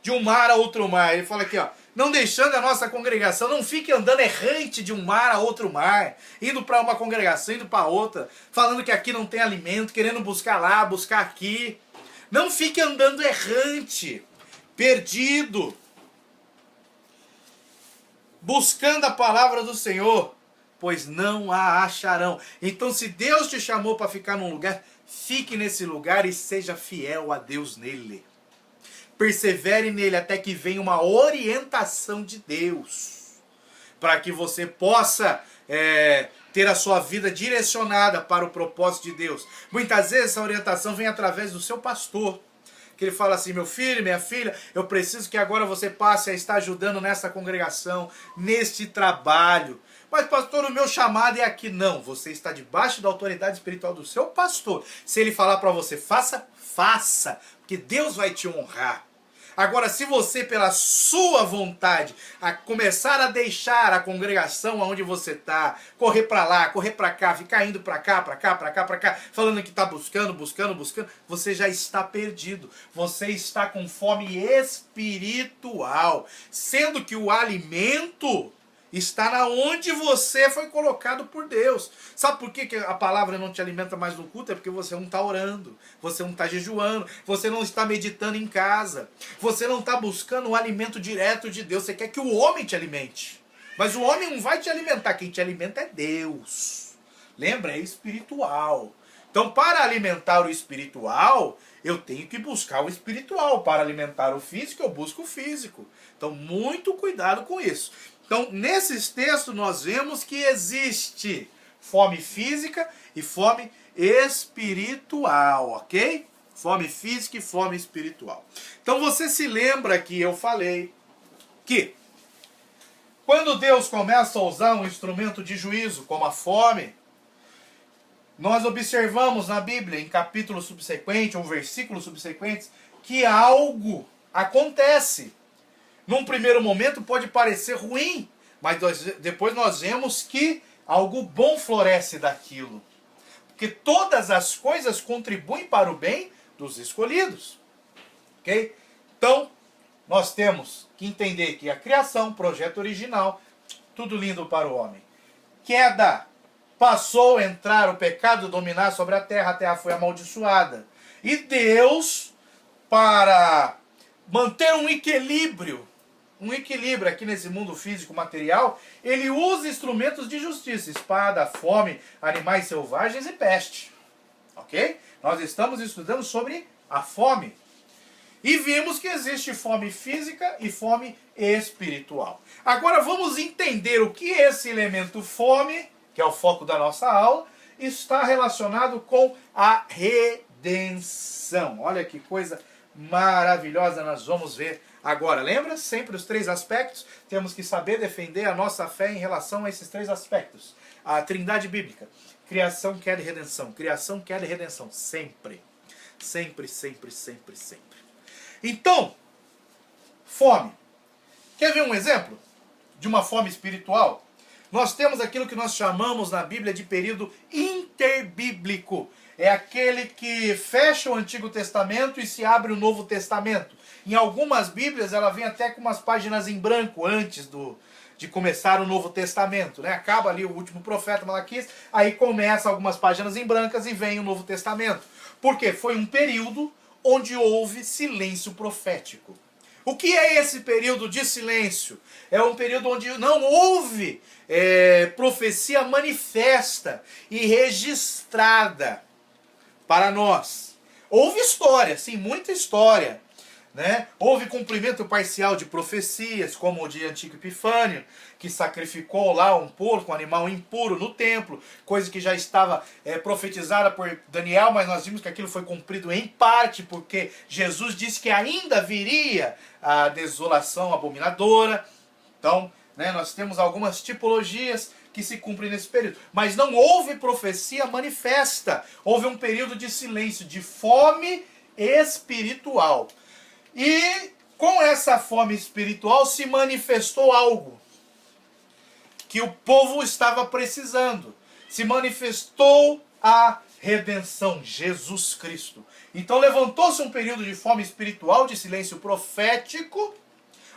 de um mar a outro mar. Ele fala aqui, ó, não deixando a nossa congregação, não fique andando errante de um mar a outro mar, indo para uma congregação, indo para outra, falando que aqui não tem alimento, querendo buscar lá, buscar aqui. Não fique andando errante, perdido, buscando a palavra do Senhor, pois não a acharão. Então, se Deus te chamou para ficar num lugar, fique nesse lugar e seja fiel a Deus nele. Persevere nele até que venha uma orientação de Deus, para que você possa ter a sua vida direcionada para o propósito de Deus. Muitas vezes essa orientação vem através do seu pastor, que ele fala assim, meu filho, minha filha, eu preciso que agora você passe a estar ajudando nessa congregação, neste trabalho. Mas pastor, o meu chamado é aqui. Não, você está debaixo da autoridade espiritual do seu pastor. Se ele falar para você, faça, faça, porque Deus vai te honrar. Agora, se você, pela sua vontade, começar a deixar a congregação onde você está, correr para lá, correr para cá, ficar indo para cá, para cá, para cá, para cá, falando que está buscando, você já está perdido. Você está com fome espiritual, sendo que o alimento está na onde você foi colocado por Deus. Sabe por que a palavra não te alimenta mais no culto? É porque você não está orando, você não está jejuando, você não está meditando em casa, você não está buscando o alimento direto de Deus. Você quer que o homem te alimente, mas o homem não vai te alimentar, quem te alimenta é Deus. Lembra? É espiritual. Então, para alimentar o espiritual, eu tenho que buscar o espiritual. Para alimentar o físico, eu busco o físico. Então, muito cuidado com isso. Então, nesses textos, nós vemos que existe fome física e fome espiritual, ok? Fome física e fome espiritual. Então, você se lembra que eu falei que quando Deus começa a usar um instrumento de juízo, como a fome, nós observamos na Bíblia, em capítulo subsequente ou versículos subsequentes, que algo acontece. Num primeiro momento pode parecer ruim, mas depois nós vemos que algo bom floresce daquilo. Porque todas as coisas contribuem para o bem dos escolhidos. Ok? Então, nós temos que entender que a criação, projeto original, tudo lindo para o homem. Queda, passou a entrar o pecado, dominar sobre a terra foi amaldiçoada. E Deus, para manter um equilíbrio aqui nesse mundo físico material, ele usa instrumentos de justiça, espada, fome, animais selvagens e peste. Ok? Nós estamos estudando sobre a fome. E vimos que existe fome física e fome espiritual. Agora vamos entender o que esse elemento fome, que é o foco da nossa aula, está relacionado com a redenção. Olha que coisa maravilhosa nós vamos ver agora. Lembra? Sempre os 3 aspectos. Temos que saber defender a nossa fé em relação a esses 3 aspectos. A trindade bíblica. Criação, queda e redenção. Criação, queda e redenção. Sempre. Sempre, sempre, sempre, sempre. Então, fome. Quer ver um exemplo de uma fome espiritual? Nós temos aquilo que nós chamamos na Bíblia de período interbíblico. É aquele que fecha o Antigo Testamento e se abre o Novo Testamento. Em algumas Bíblias ela vem até com umas páginas em branco antes de começar o Novo Testamento, né? Acaba ali o último profeta, Malaquias, aí começa algumas páginas em brancas e vem o Novo Testamento. Por quê? Foi um período onde houve silêncio profético. O que é esse período de silêncio? É um período onde não houve profecia manifesta e registrada para nós. Houve história, sim, muita história. Né? Houve cumprimento parcial de profecias, como o de Antigo Epifânio, que sacrificou lá um porco, um animal impuro no templo, coisa que já estava profetizada por Daniel, mas nós vimos que aquilo foi cumprido em parte, porque Jesus disse que ainda viria a desolação abominadora. Então, né, nós temos algumas tipologias que se cumprem nesse período. Mas não houve profecia manifesta. Houve um período de silêncio, de fome espiritual. E com essa fome espiritual se manifestou algo que o povo estava precisando. Se manifestou a redenção, Jesus Cristo. Então levantou-se um período de fome espiritual, de silêncio profético.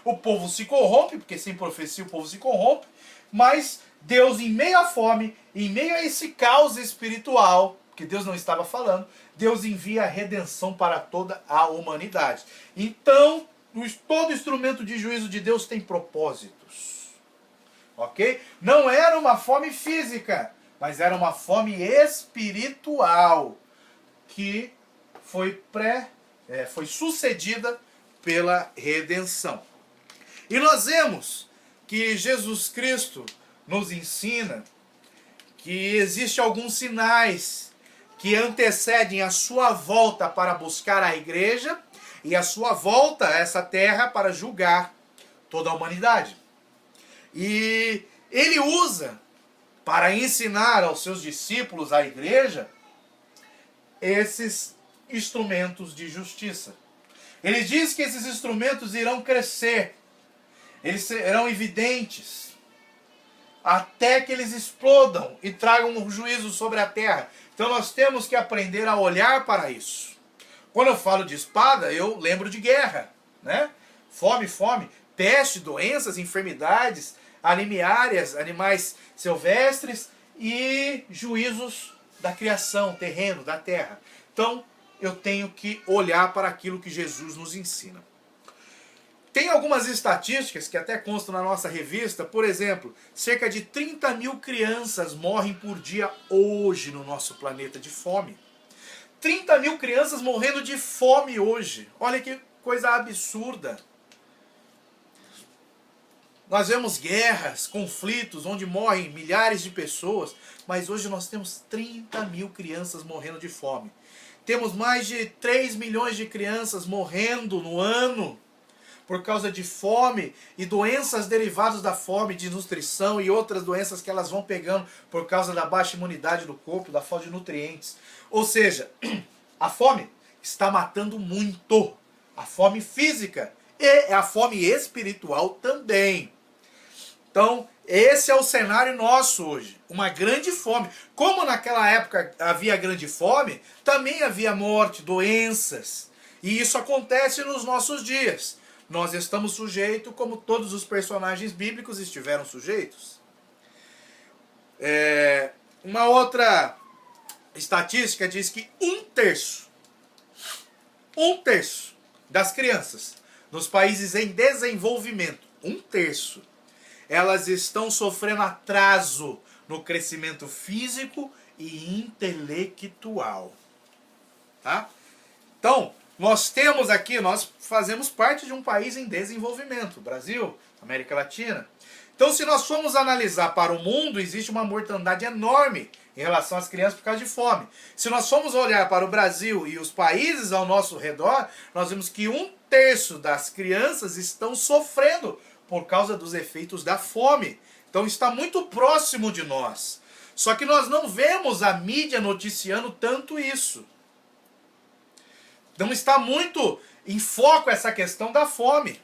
O povo se corrompe, porque sem profecia o povo se corrompe. Mas Deus, em meio à fome, em meio a esse caos espiritual, que Deus não estava falando, Deus envia a redenção para toda a humanidade. Então, todo instrumento de juízo de Deus tem propósitos. Ok? Não era uma fome física, mas era uma fome espiritual, que foi sucedida pela redenção. E nós vemos que Jesus Cristo nos ensina que existem alguns sinais que antecedem a sua volta para buscar a igreja e a sua volta a essa terra para julgar toda a humanidade. E ele usa para ensinar aos seus discípulos, à igreja, esses instrumentos de justiça. Ele diz que esses instrumentos irão crescer, eles serão evidentes, até que eles explodam e tragam um juízo sobre a terra. Então nós temos que aprender a olhar para isso. Quando eu falo de espada, eu lembro de guerra, né? Fome, peste, doenças, enfermidades, animiárias, animais silvestres e juízos da criação, terreno, da terra. Então eu tenho que olhar para aquilo que Jesus nos ensina. Tem algumas estatísticas que até constam na nossa revista. Por exemplo, cerca de 30 mil crianças morrem por dia hoje no nosso planeta de fome. 30 mil crianças morrendo de fome hoje. Olha que coisa absurda. Nós vemos guerras, conflitos, onde morrem milhares de pessoas. Mas hoje nós temos 30 mil crianças morrendo de fome. Temos mais de 3 milhões de crianças morrendo no ano por causa de fome e doenças derivadas da fome, de nutrição e outras doenças que elas vão pegando por causa da baixa imunidade do corpo, da falta de nutrientes. Ou seja, a fome está matando muito. A fome física e a fome espiritual também. Então, esse é o cenário nosso hoje. Uma grande fome. Como naquela época havia grande fome, também havia morte, doenças. E isso acontece nos nossos dias. Nós estamos sujeitos como todos os personagens bíblicos estiveram sujeitos. Uma outra estatística diz que um terço das crianças nos países em desenvolvimento, 1/3, elas estão sofrendo atraso no crescimento físico e intelectual. Tá? Então, nós temos aqui, nós fazemos parte de um país em desenvolvimento, Brasil, América Latina. Então, se nós formos analisar para o mundo, existe uma mortandade enorme em relação às crianças por causa de fome. Se nós formos olhar para o Brasil e os países ao nosso redor, nós vemos que 1/3 das crianças estão sofrendo por causa dos efeitos da fome. Então está muito próximo de nós. Só que nós não vemos a mídia noticiando tanto isso. Não está muito em foco essa questão da fome.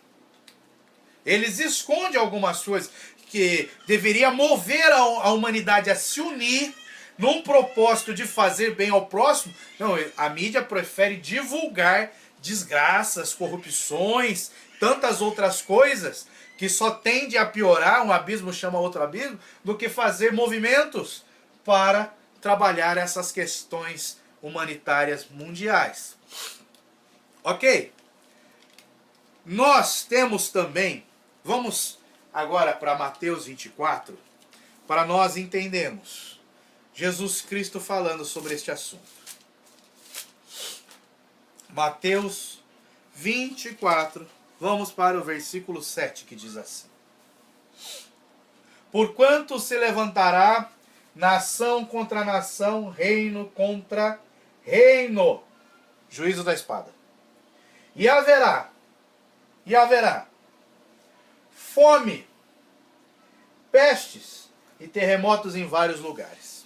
Eles escondem algumas coisas que deveria mover a humanidade a se unir num propósito de fazer bem ao próximo. Não, a mídia prefere divulgar desgraças, corrupções, tantas outras coisas que só tende a piorar, um abismo chama outro abismo, do que fazer movimentos para trabalhar essas questões humanitárias mundiais. Ok? Nós temos também, vamos agora para Mateus 24, para nós entendermos Jesus Cristo falando sobre este assunto. Mateus 24, vamos para o versículo 7, que diz assim: Porquanto se levantará nação contra nação, reino contra reino, juízo da espada. E haverá fome, pestes e terremotos em vários lugares.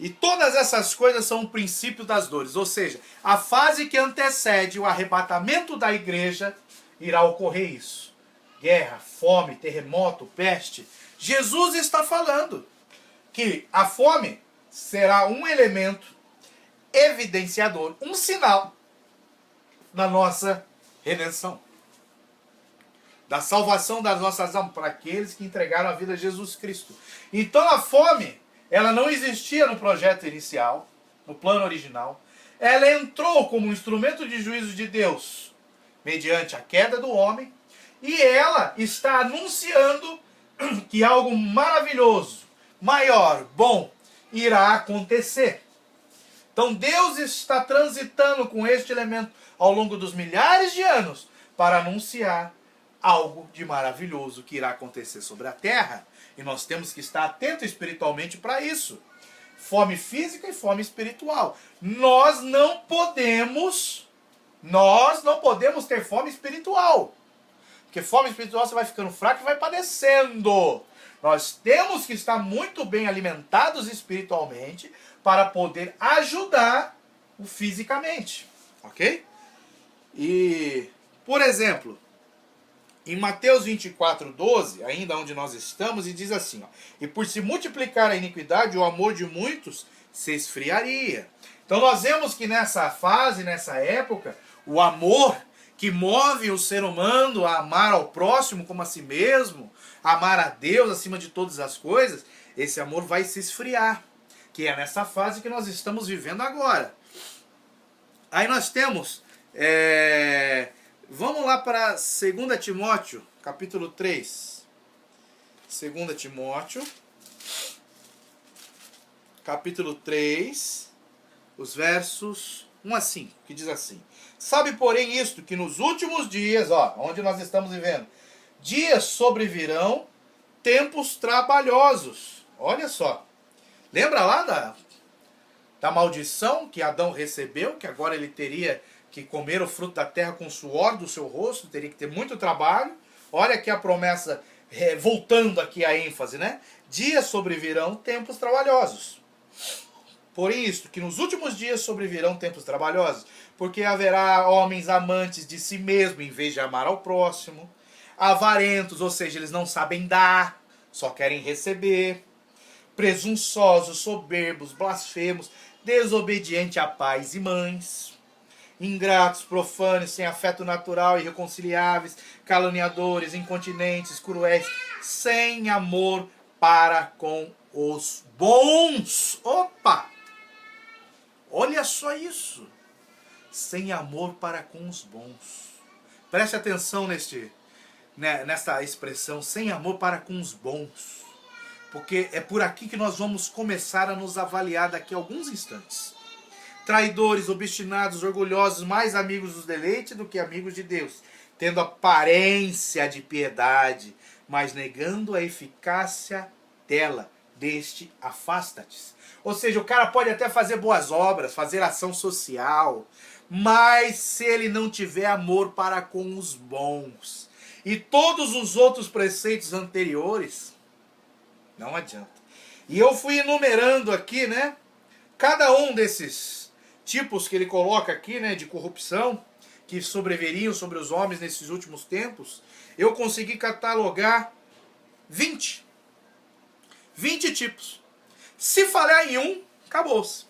E todas essas coisas são o princípio das dores. Ou seja, a fase que antecede o arrebatamento da igreja, irá ocorrer isso. Guerra, fome, terremoto, peste. Jesus está falando que a fome será um elemento evidenciador, um sinal da nossa redenção, da salvação das nossas almas para aqueles que entregaram a vida a Jesus Cristo. Então a fome, ela não existia no projeto inicial, no plano original. Ela entrou como um instrumento de juízo de Deus, mediante a queda do homem, e ela está anunciando que algo maravilhoso, maior, bom, irá acontecer. Então Deus está transitando com este elemento ao longo dos milhares de anos para anunciar algo de maravilhoso que irá acontecer sobre a terra. E nós temos que estar atento espiritualmente para isso. Fome física e fome espiritual. Nós não podemos ter fome espiritual. Porque fome espiritual você vai ficando fraco e vai padecendo. Nós temos que estar muito bem alimentados espiritualmente para poder ajudar o fisicamente. Ok? E, por exemplo, em Mateus 24, 12, ainda onde nós estamos, e diz assim, ó, e por se multiplicar a iniquidade, o amor de muitos se esfriaria. Então nós vemos que nessa fase, nessa época, o amor que move o ser humano a amar ao próximo como a si mesmo, a amar a Deus acima de todas as coisas, esse amor vai se esfriar, que é nessa fase que nós estamos vivendo agora. Aí nós temos, vamos lá para 2 Timóteo, capítulo 3. 2 Timóteo, capítulo 3, os versos 1 a 5, que diz assim: Sabe, porém, isto, que nos últimos dias, ó, onde nós estamos vivendo, dias sobrevirão tempos trabalhosos. Olha só. Lembra lá da maldição que Adão recebeu, que agora ele teria que comer o fruto da terra com o suor do seu rosto, teria que ter muito trabalho. Olha aqui a promessa, voltando aqui a ênfase, né? Dias sobrevirão tempos trabalhosos. Porém isto, que nos últimos dias sobrevirão tempos trabalhosos, porque haverá homens amantes de si mesmo em vez de amar ao próximo, avarentos, ou seja, eles não sabem dar, só querem receber, presunçosos, soberbos, blasfemos, desobedientes a pais e mães, ingratos, profanos, sem afeto natural, irreconciliáveis, caluniadores, incontinentes, cruéis, sem amor para com os bons. Opa! Olha só isso. Sem amor para com os bons. Preste atenção nesta expressão, sem amor para com os bons. Porque é por aqui que nós vamos começar a nos avaliar daqui a alguns instantes. Traidores, obstinados, orgulhosos, mais amigos dos deleites do que amigos de Deus, tendo aparência de piedade, mas negando a eficácia dela. Deste afasta-te. Ou seja, o cara pode até fazer boas obras, fazer ação social, mas se ele não tiver amor para com os bons e todos os outros preceitos anteriores, não adianta. E eu fui enumerando aqui, né, cada um desses tipos que ele coloca aqui, né, de corrupção, que sobreviriam sobre os homens nesses últimos tempos. Eu consegui catalogar 20 tipos. Se falhar em um, acabou-se.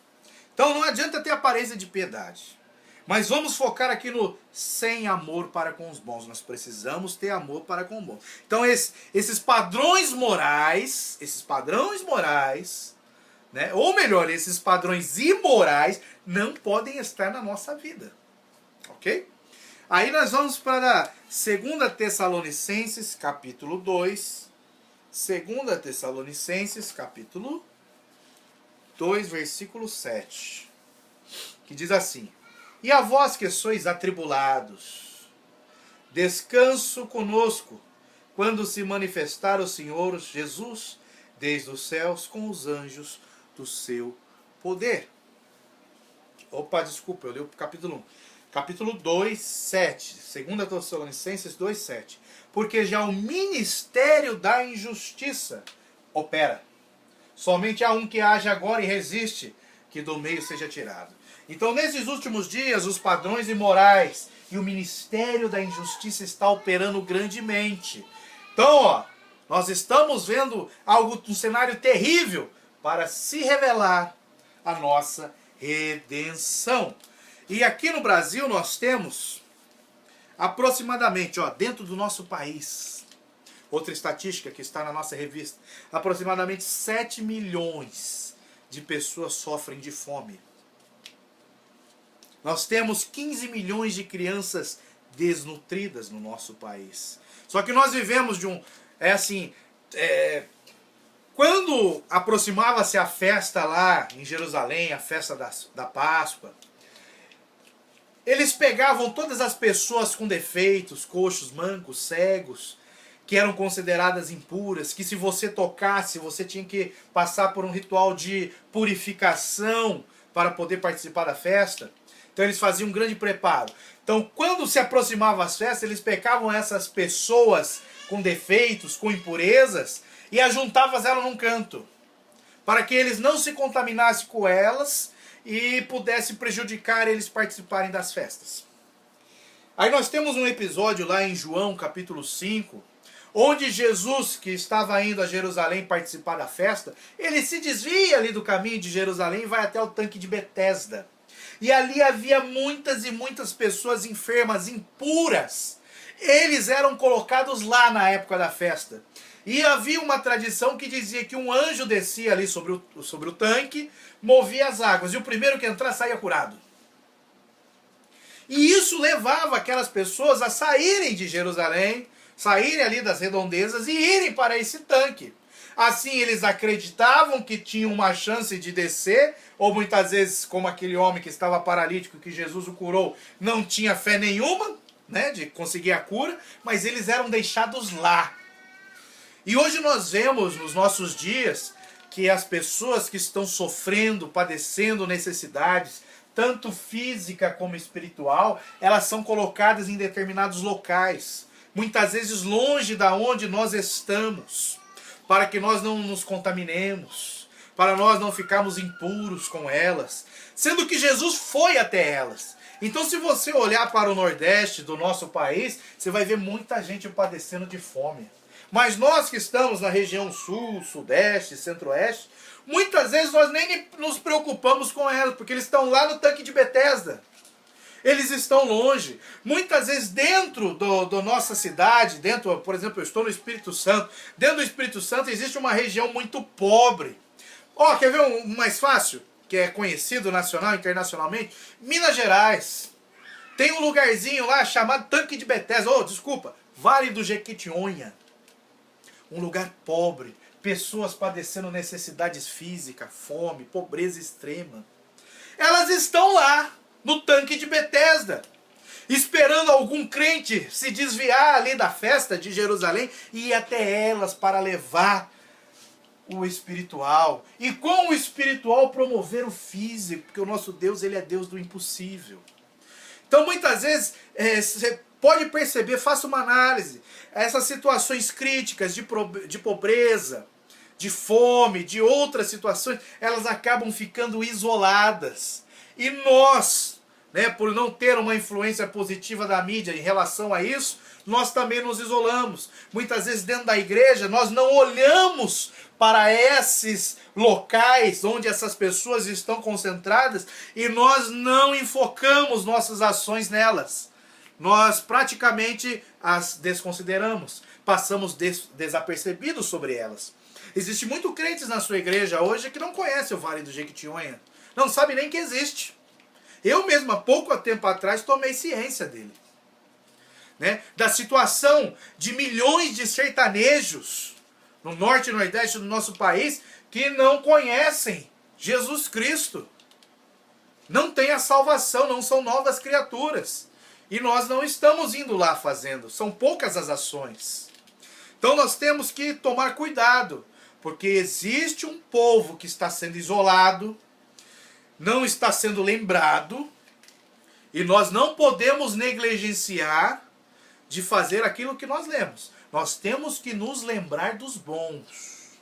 Então não adianta ter aparência de piedade. Mas vamos focar aqui no sem amor para com os bons. Nós precisamos ter amor para com os bons. Então esses padrões morais, né? Ou melhor, esses padrões imorais não podem estar na nossa vida. Ok? Aí nós vamos para 2 Tessalonicenses, capítulo 2. 2 Tessalonicenses, capítulo 2, versículo 7. Que diz assim: E a vós que sois atribulados, descanso conosco, quando se manifestar o Senhor Jesus, desde os céus, com os anjos do seu poder. Opa, desculpa, eu li o capítulo 1. Capítulo 2, 7. 2 Tessalonicenses 2, 7. Porque já o ministério da injustiça opera. Somente há um que age agora e resiste, que do meio seja tirado. Então, nesses últimos dias, os padrões imorais e o ministério da injustiça está operando grandemente. Então, ó, nós estamos vendo um cenário terrível para se revelar a nossa redenção. E aqui no Brasil nós temos aproximadamente, ó, dentro do nosso país, outra estatística que está na nossa revista, aproximadamente 7 milhões de pessoas sofrem de fome. Nós temos 15 milhões de crianças desnutridas no nosso país. Só que nós vivemos de quando aproximava-se a festa lá em Jerusalém, a festa da Páscoa, eles pegavam todas as pessoas com defeitos, coxos, mancos, cegos, que eram consideradas impuras, que se você tocasse, você tinha que passar por um ritual de purificação para poder participar da festa. Então eles faziam um grande preparo. Então quando se aproximavam as festas, eles pegavam essas pessoas com defeitos, com impurezas, e ajuntavam elas num canto, para que eles não se contaminassem com elas e pudesse prejudicar eles participarem das festas. Aí nós temos um episódio lá em João capítulo 5, onde Jesus, que estava indo a Jerusalém participar da festa, ele se desvia ali do caminho de Jerusalém e vai até o tanque de Betesda. E ali havia muitas e muitas pessoas enfermas, impuras. Eles eram colocados lá na época da festa. E havia uma tradição que dizia que um anjo descia ali sobre o tanque, movia as águas, e o primeiro que entrar saía curado. E isso levava aquelas pessoas a saírem de Jerusalém, saírem ali das redondezas e irem para esse tanque. Assim eles acreditavam que tinham uma chance de descer, ou muitas vezes, como aquele homem que estava paralítico, que Jesus o curou, não tinha fé nenhuma, né, de conseguir a cura, mas eles eram deixados lá. E hoje nós vemos nos nossos dias que as pessoas que estão sofrendo, padecendo necessidades, tanto física como espiritual, elas são colocadas em determinados locais, muitas vezes longe da onde nós estamos, para que nós não nos contaminemos, para nós não ficarmos impuros com elas, sendo que Jesus foi até elas. Então se você olhar para o Nordeste do nosso país, você vai ver muita gente padecendo de fome. Mas nós que estamos na região Sul, Sudeste, Centro-Oeste, muitas vezes nós nem nos preocupamos com elas, porque eles estão lá no tanque de Betesda. Eles estão longe. Muitas vezes dentro da nossa cidade, por exemplo, eu estou no Espírito Santo. Dentro do Espírito Santo existe uma região muito pobre. Ó, quer ver um mais fácil? Que é conhecido nacional e internacionalmente? Minas Gerais. Tem um lugarzinho lá chamado Tanque de Betesda, Vale do Jequitinhonha. Um lugar pobre, pessoas padecendo necessidades físicas, fome, pobreza extrema. Elas estão lá, no Tanque de Betesda, esperando algum crente se desviar ali da festa de Jerusalém e ir até elas para levar o espiritual. E com o espiritual promover o físico, porque o nosso Deus, ele é Deus do impossível. Então muitas vezes, você pode perceber, faça uma análise, essas situações críticas de pobreza, de fome, de outras situações, elas acabam ficando isoladas. E nós, por não ter uma influência positiva da mídia em relação a isso, nós também nos isolamos. Muitas vezes dentro da igreja nós não olhamos para esses locais onde essas pessoas estão concentradas e nós não enfocamos nossas ações nelas. Nós praticamente as desconsideramos, passamos desapercebidos sobre elas. Existe muito crentes na sua igreja hoje que não conhece o Vale do Jequitinhonha, não sabe nem que existe. Eu mesmo, há pouco tempo atrás, tomei ciência dele. Da situação de milhões de sertanejos no norte e nordeste do nosso país que não conhecem Jesus Cristo. Não têm a salvação, não são novas criaturas. E nós não estamos indo lá fazendo, são poucas as ações. Então nós temos que tomar cuidado, porque existe um povo que está sendo isolado, não está sendo lembrado, e nós não podemos negligenciar de fazer aquilo que nós lemos. Nós temos que nos lembrar dos bons.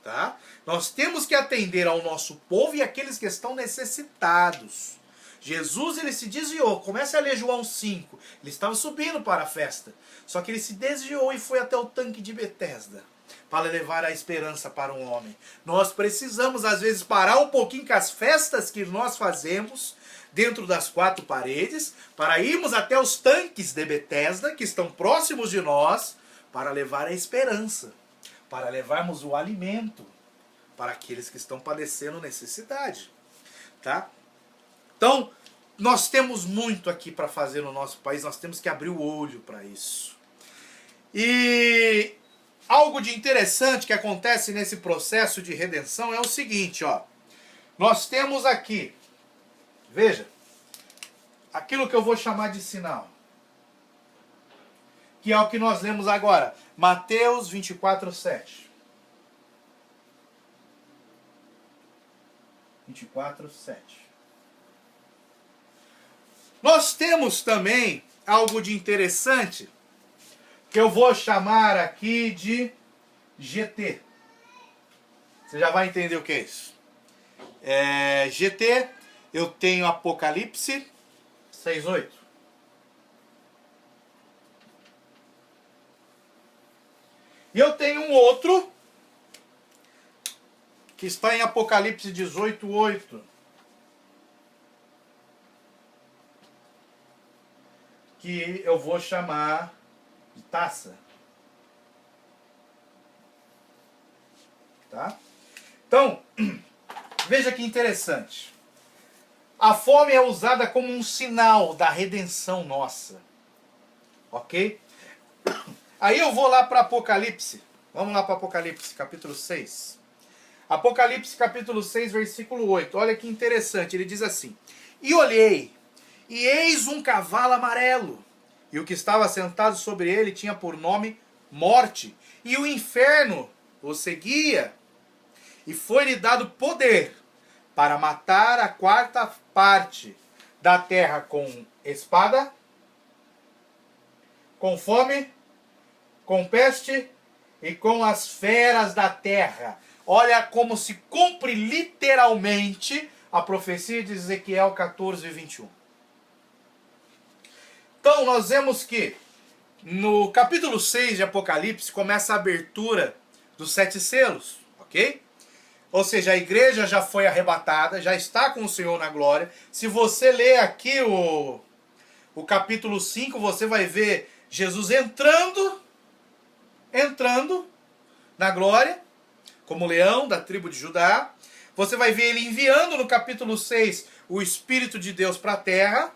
Tá? Nós temos que atender ao nosso povo e àqueles que estão necessitados. Jesus, ele se desviou. Comece a ler João 5. Ele estava subindo para a festa. Só que ele se desviou e foi até o Tanque de Betesda para levar a esperança para um homem. Nós precisamos, às vezes, parar um pouquinho com as festas que nós fazemos dentro das quatro paredes, para irmos até os tanques de Betesda, que estão próximos de nós, para levar a esperança, para levarmos o alimento para aqueles que estão padecendo necessidade. Tá? Então, nós temos muito aqui para fazer no nosso país, nós temos que abrir o olho para isso. E algo de interessante que acontece nesse processo de redenção é o seguinte, nós temos aqui, veja, aquilo que eu vou chamar de sinal, que é o que nós lemos agora, Mateus 24:7. 24:7. Nós temos também algo de interessante, que eu vou chamar aqui de GT. Você já vai entender o que é isso. GT, eu tenho Apocalipse 6:8. E eu tenho um outro, que está em Apocalipse 18:8. Que eu vou chamar de taça. Tá? Então, veja que interessante. A fome é usada como um sinal da redenção nossa. Ok? Aí eu vou lá para Apocalipse. Vamos lá para Apocalipse, capítulo 6. Apocalipse, capítulo 6, versículo 8. Olha que interessante. Ele diz assim: E olhei, e eis um cavalo amarelo, e o que estava sentado sobre ele tinha por nome Morte, e o inferno o seguia, e foi-lhe dado poder para matar a quarta parte da terra com espada, com fome, com peste e com as feras da terra. Olha como se cumpre literalmente a profecia de Ezequiel 14:21. Então nós vemos que no capítulo 6 de Apocalipse começa a abertura dos 7 selos, ok? Ou seja, a igreja já foi arrebatada, já está com o Senhor na glória. Se você ler aqui o capítulo 5, você vai ver Jesus entrando na glória, como leão da tribo de Judá. Você vai ver ele enviando no capítulo 6 o Espírito de Deus para a terra,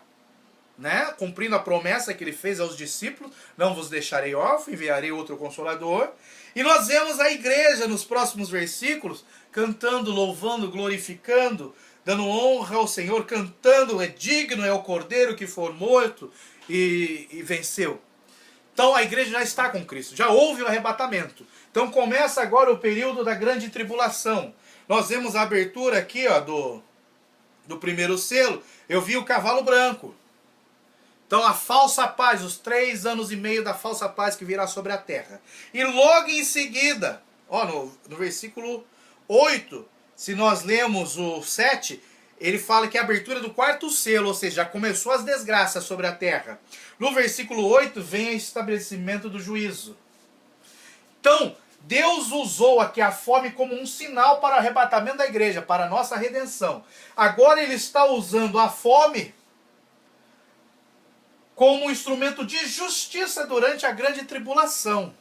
né, cumprindo a promessa que ele fez aos discípulos, não vos deixarei órfão, enviarei outro Consolador. E nós vemos a igreja nos próximos versículos cantando, louvando, glorificando, dando honra ao Senhor, cantando, é digno é o Cordeiro que for morto e venceu. Então a igreja já está com Cristo, já houve o arrebatamento. Então começa agora o período da grande tribulação. Nós vemos a abertura aqui, ó, do primeiro selo. Eu vi o cavalo branco. Então a falsa paz, os 3 anos e meio da falsa paz que virá sobre a terra. E logo em seguida, ó, no versículo 8, se nós lemos o 7, ele fala que a abertura do 4º selo, ou seja, já começou as desgraças sobre a terra. No versículo 8 vem o estabelecimento do juízo. Então, Deus usou aqui a fome como um sinal para o arrebatamento da igreja, para a nossa redenção. Agora ele está usando a fome como um instrumento de justiça durante a grande tribulação.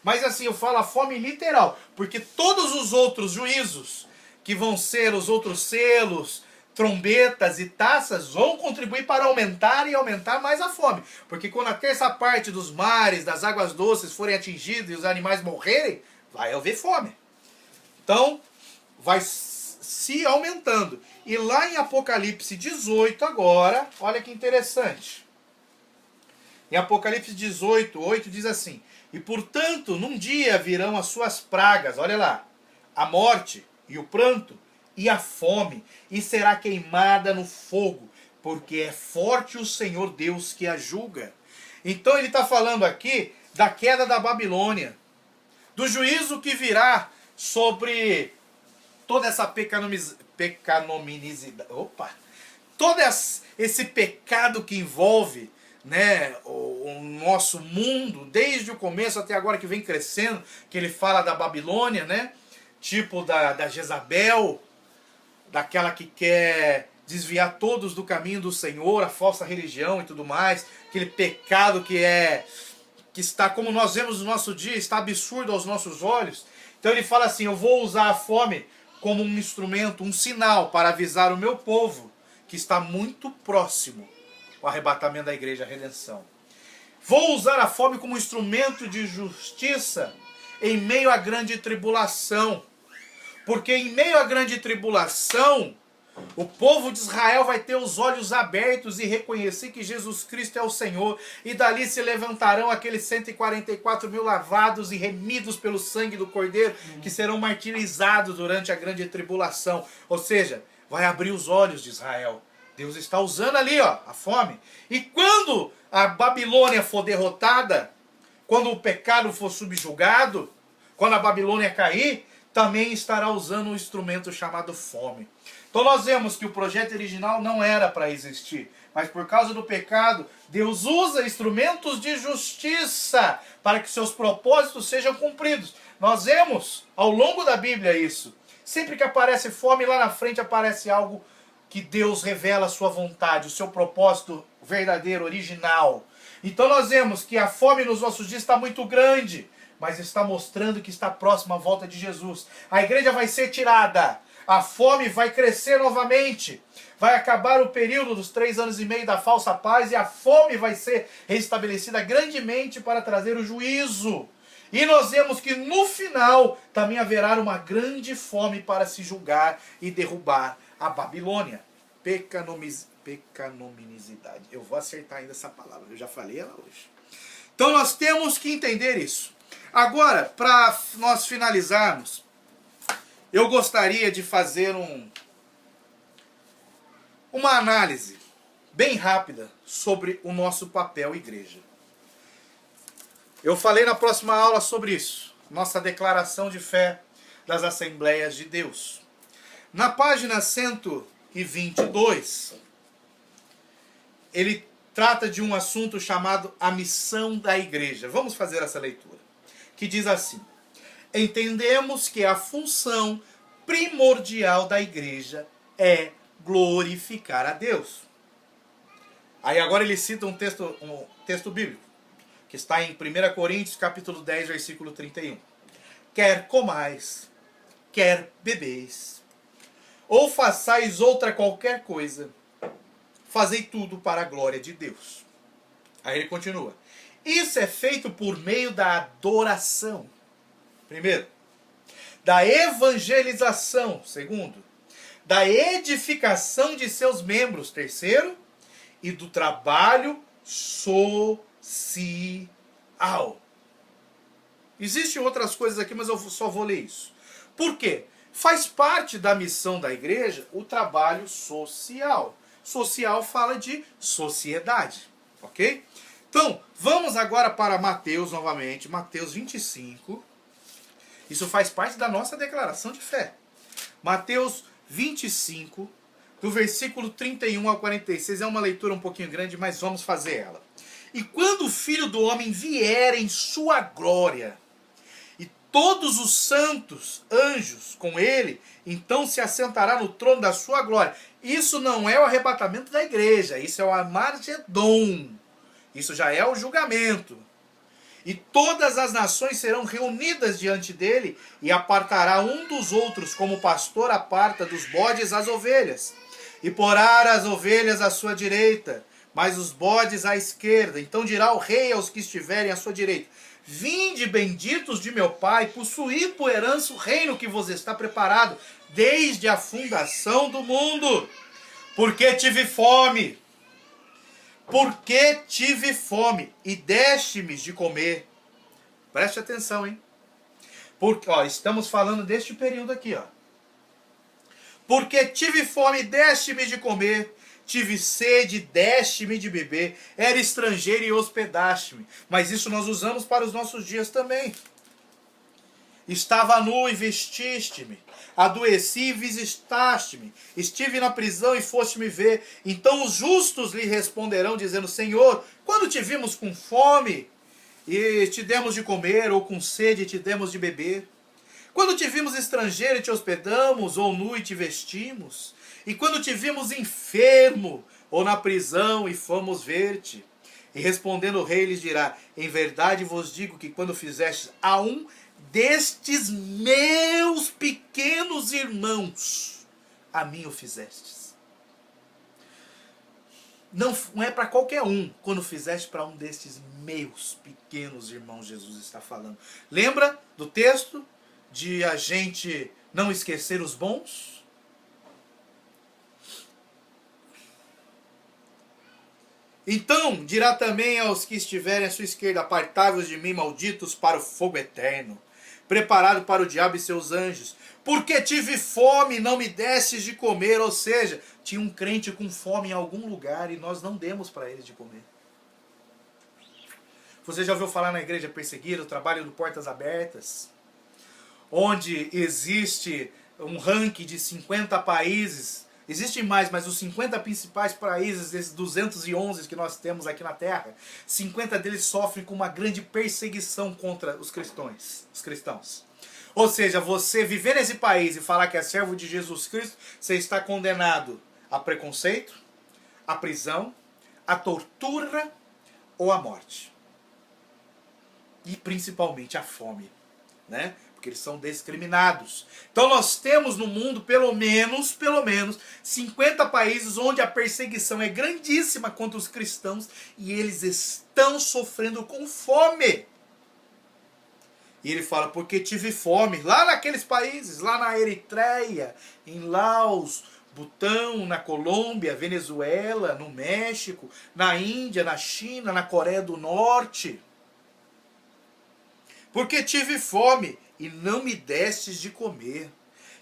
Mas assim, eu falo a fome literal, porque todos os outros juízos, que vão ser os outros selos, trombetas e taças, vão contribuir para aumentar e aumentar mais a fome. Porque quando a terça parte dos mares, das águas doces forem atingidas e os animais morrerem, vai haver fome. Então, vai se aumentando. E lá em Apocalipse 18 agora, olha que interessante. Em Apocalipse 18, 8 diz assim: e portanto, num dia virão as suas pragas, olha lá, a morte e o pranto e a fome, e será queimada no fogo, porque é forte o Senhor Deus que a julga. Então ele está falando aqui da queda da Babilônia, do juízo que virá sobre toda essa todo esse pecado que envolve, né, o nosso mundo, desde o começo até agora, que vem crescendo, que ele fala da Babilônia, né, tipo da Jezabel, daquela que quer desviar todos do caminho do Senhor, a falsa religião e tudo mais, aquele pecado que está, como nós vemos no nosso dia, está absurdo aos nossos olhos. Então ele fala assim: eu vou usar a fome como um instrumento, um sinal para avisar o meu povo que está muito próximo o arrebatamento da igreja, a redenção. Vou usar a fome como instrumento de justiça em meio à grande tribulação. Porque em meio à grande tribulação, o povo de Israel vai ter os olhos abertos e reconhecer que Jesus Cristo é o Senhor. E dali se levantarão aqueles 144 mil lavados e remidos pelo sangue do Cordeiro, que serão martirizados durante a grande tribulação. Ou seja, vai abrir os olhos de Israel. Deus está usando ali, ó, a fome. E quando a Babilônia for derrotada, quando o pecado for subjugado, quando a Babilônia cair, também estará usando um instrumento chamado fome. Então nós vemos que o projeto original não era para existir, mas por causa do pecado, Deus usa instrumentos de justiça para que seus propósitos sejam cumpridos. Nós vemos ao longo da Bíblia isso. Sempre que aparece fome, lá na frente aparece algo que Deus revela a sua vontade, o seu propósito verdadeiro, original. Então nós vemos que a fome nos nossos dias está muito grande, mas está mostrando que está próxima a volta de Jesus. A igreja vai ser tirada, a fome vai crescer novamente, vai acabar o período dos 3 anos e meio da falsa paz e a fome vai ser restabelecida grandemente para trazer o juízo. E nós vemos que no final também haverá uma grande fome para se julgar e derrubar a Babilônia. Pecaminosidade. Eu vou acertar ainda essa palavra, eu já falei ela hoje. Então nós temos que entender isso. Agora, para nós finalizarmos, eu gostaria de fazer uma análise bem rápida sobre o nosso papel igreja. Eu falei na próxima aula sobre isso, nossa declaração de fé das Assembleias de Deus. Na página 122, ele trata de um assunto chamado a missão da igreja. Vamos fazer essa leitura, que diz assim: entendemos que a função primordial da igreja é glorificar a Deus. Aí agora ele cita um texto bíblico, que está em 1 Coríntios capítulo 10, versículo 31. Quer comais, quer bebeis, ou façais outra qualquer coisa, fazei tudo para a glória de Deus. Aí ele continua. Isso é feito por meio da adoração. Primeiro. Da evangelização. Segundo. Da edificação de seus membros. Terceiro. E do trabalho social. Existem outras coisas aqui, mas eu só vou ler isso. Por quê? Faz parte da missão da igreja o trabalho social. Social fala de sociedade, ok? Então, vamos agora para Mateus novamente, Mateus 25. Isso faz parte da nossa declaração de fé. Mateus 25, do versículo 31 ao 46, é uma leitura um pouquinho grande, mas vamos fazer ela. E quando o Filho do Homem vier em sua glória, e todos os santos anjos com ele, então se assentará no trono da sua glória. Isso não é o arrebatamento da igreja, isso é o Armagedon. Isso já é o julgamento. E todas as nações serão reunidas diante dele, e apartará um dos outros, como o pastor aparta dos bodes as ovelhas. E porá as ovelhas à sua direita, mas os bodes à esquerda. Então dirá o rei aos que estiverem à sua direita: vinde, benditos de meu Pai, possuí por herança o reino que vos está preparado desde a fundação do mundo. Porque tive fome. Porque tive fome e deste-me de comer. Preste atenção, hein? Porque, ó, estamos falando deste período aqui, ó. Porque tive fome e deste-me de comer. Tive sede, deste-me de beber. Era estrangeiro e hospedaste-me. Mas isso nós usamos para os nossos dias também. Estava nu e vestiste-me. Adoeci e visitaste-me. Estive na prisão e foste me ver. Então os justos lhe responderão, dizendo: Senhor, quando te vimos com fome e te demos de comer, ou com sede e te demos de beber? Quando te vimos estrangeiro e te hospedamos, ou nu e te vestimos? E quando te vimos enfermo, ou na prisão e fomos ver-te? E respondendo o rei lhes dirá: em verdade vos digo que quando fizestes a um destes meus pequenos irmãos, a mim o fizestes. Não é para qualquer um. Quando fizeste para um destes meus pequenos irmãos, Jesus está falando. Lembra do texto de a gente não esquecer os bons? Então dirá também aos que estiverem à sua esquerda: apartai-vos de mim, malditos, para o fogo eterno, preparado para o diabo e seus anjos. Porque tive fome e não me destes de comer. Ou seja, tinha um crente com fome em algum lugar e nós não demos para ele de comer. Você já ouviu falar na igreja perseguida, o trabalho do Portas Abertas? Onde existe um ranking de 50 países. Existem mais, mas os 50 principais países, desses 211 que nós temos aqui na Terra, 50 deles sofrem com uma grande perseguição contra os cristãos. Ou seja, você viver nesse país e falar que é servo de Jesus Cristo, você está condenado a preconceito, a prisão, a tortura ou a morte. E principalmente a fome, né? Porque eles são discriminados. Então nós temos no mundo pelo menos 50 países onde a perseguição é grandíssima contra os cristãos e eles estão sofrendo com fome. E ele fala: porque tive fome lá naqueles países, lá na Eritreia, em Laos, Butão, na Colômbia, Venezuela, no México, na Índia, na China, na Coreia do Norte. Porque tive fome e não me destes de comer.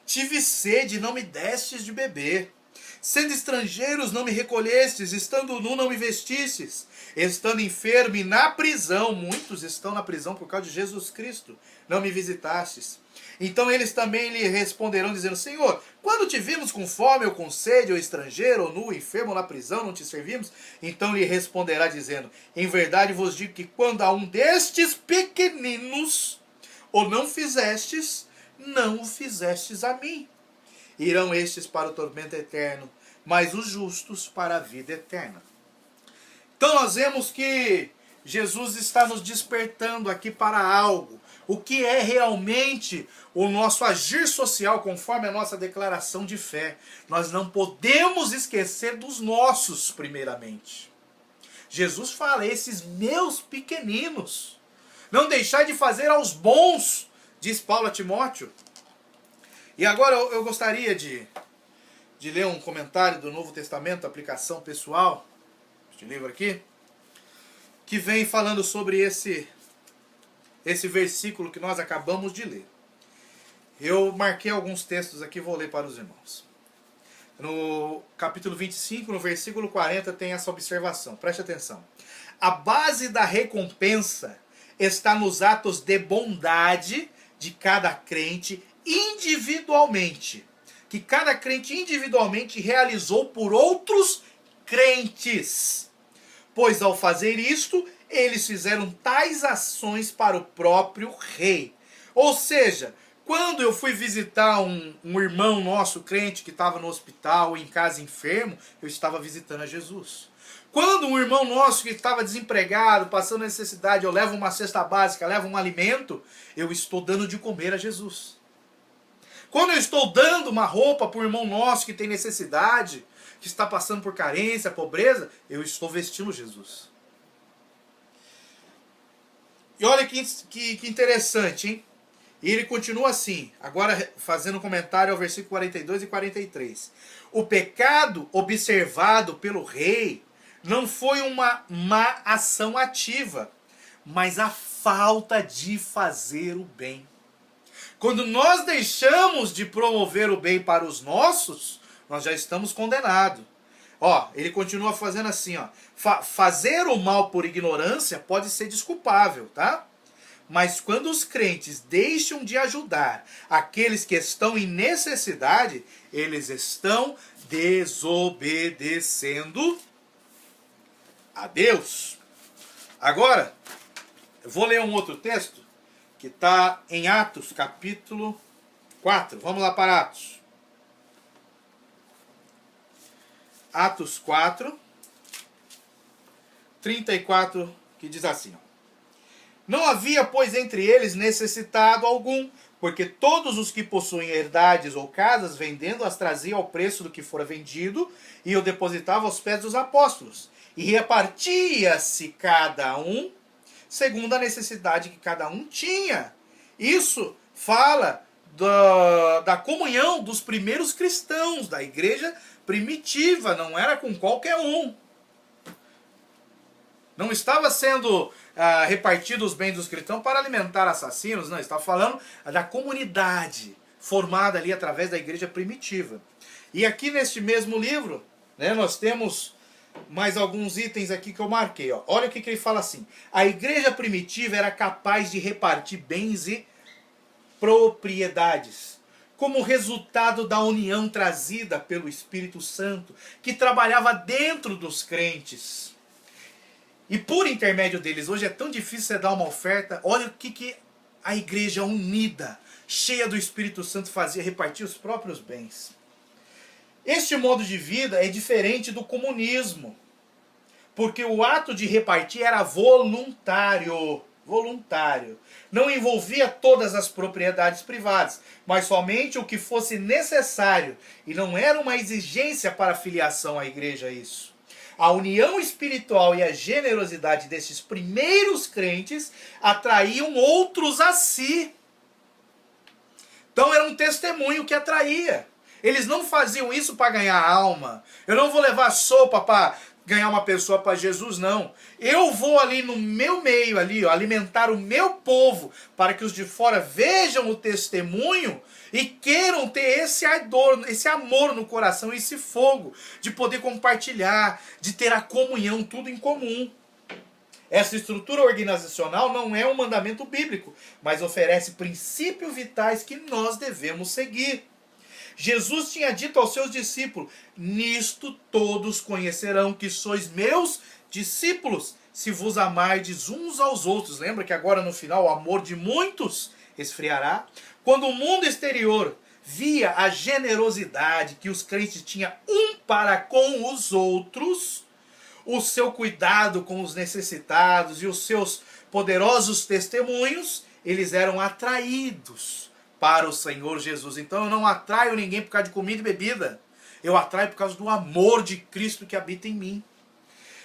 Tive sede e não me destes de beber. Sendo estrangeiros não me recolhestes, estando nu não me vestistes. Estando enfermo e na prisão, muitos estão na prisão por causa de Jesus Cristo, não me visitastes. Então eles também lhe responderão dizendo: Senhor, quando te vimos com fome ou com sede, ou estrangeiro, ou nu, enfermo ou na prisão, não te servimos? Então lhe responderá dizendo: em verdade vos digo que quando a um destes pequeninos ou não fizestes, não o fizestes a mim. Irão estes para o tormento eterno, mas os justos para a vida eterna. Então nós vemos que Jesus está nos despertando aqui para algo. O que é realmente o nosso agir social conforme a nossa declaração de fé. Nós não podemos esquecer dos nossos, primeiramente. Jesus fala, esses meus pequeninos, não deixai de fazer aos bons, diz Paulo a Timóteo. E agora eu gostaria de ler um comentário do Novo Testamento, aplicação pessoal, este livro aqui, que vem falando sobre esse versículo que nós acabamos de ler. Eu marquei alguns textos aqui, vou ler para os irmãos. No capítulo 25, no versículo 40, tem essa observação. Preste atenção. A base da recompensa está nos atos de bondade de cada crente individualmente. Que cada crente individualmente realizou por outros crentes. Pois ao fazer isto, eles fizeram tais ações para o próprio rei. Ou seja, quando eu fui visitar um irmão nosso crente que estava no hospital, em casa enfermo, eu estava visitando a Jesus. Quando um irmão nosso que estava desempregado, passando necessidade, eu levo uma cesta básica, levo um alimento, eu estou dando de comer a Jesus. Quando eu estou dando uma roupa para um irmão nosso que tem necessidade, que está passando por carência, pobreza, eu estou vestindo Jesus. E olha que interessante, hein? E ele continua assim, agora fazendo comentário ao versículo 42 e 43. O pecado observado pelo rei não foi uma má ação ativa, mas a falta de fazer o bem. Quando nós deixamos de promover o bem para os nossos, nós já estamos condenados. Ó, ele continua fazendo assim, ó. Fazer o mal por ignorância pode ser desculpável, tá? Mas quando os crentes deixam de ajudar aqueles que estão em necessidade, eles estão desobedecendo a Deus. Agora, eu vou ler um outro texto que está em Atos, capítulo 4. Vamos lá para Atos. Atos 4, 34, que diz assim, ó. Não havia, pois, entre eles necessitado algum, porque todos os que possuem herdades ou casas, vendendo-as, traziam ao preço do que fora vendido, e o depositavam aos pés dos apóstolos. E repartia-se cada um, segundo a necessidade que cada um tinha. Isso fala da comunhão dos primeiros cristãos, da igreja primitiva, não era com qualquer um. Não estava sendo repartidos os bens dos cristãos para alimentar assassinos, não. Estava falando da comunidade formada ali através da igreja primitiva. E aqui neste mesmo livro, né, nós temos mais alguns itens aqui que eu marquei. Ó. Olha o que ele fala assim. A igreja primitiva era capaz de repartir bens e propriedades como resultado da união trazida pelo Espírito Santo, que trabalhava dentro dos crentes. E por intermédio deles, hoje é tão difícil você dar uma oferta. Olha o que a igreja unida, cheia do Espírito Santo, fazia, repartir os próprios bens. Este modo de vida é diferente do comunismo, porque o ato de repartir era voluntário. Não envolvia todas as propriedades privadas, mas somente o que fosse necessário, e não era uma exigência para a filiação à igreja isso. A união espiritual e a generosidade desses primeiros crentes atraíam outros a si. Então era um testemunho que atraía. Eles não faziam isso para ganhar alma. Eu não vou levar sopa para ganhar uma pessoa para Jesus, não. Eu vou ali no meu meio, ali, ó, alimentar o meu povo, para que os de fora vejam o testemunho e queiram ter esse ardor, esse amor no coração, esse fogo de poder compartilhar, de ter a comunhão, tudo em comum. Essa estrutura organizacional não é um mandamento bíblico, mas oferece princípios vitais que nós devemos seguir. Jesus tinha dito aos seus discípulos, nisto todos conhecerão que sois meus discípulos, se vos amardes uns aos outros. Lembra que agora no final o amor de muitos esfriará? Quando o mundo exterior via a generosidade que os crentes tinham um para com os outros, o seu cuidado com os necessitados e os seus poderosos testemunhos, eles eram atraídos para o Senhor Jesus. Então eu não atraio ninguém por causa de comida e bebida. Eu atraio por causa do amor de Cristo que habita em mim.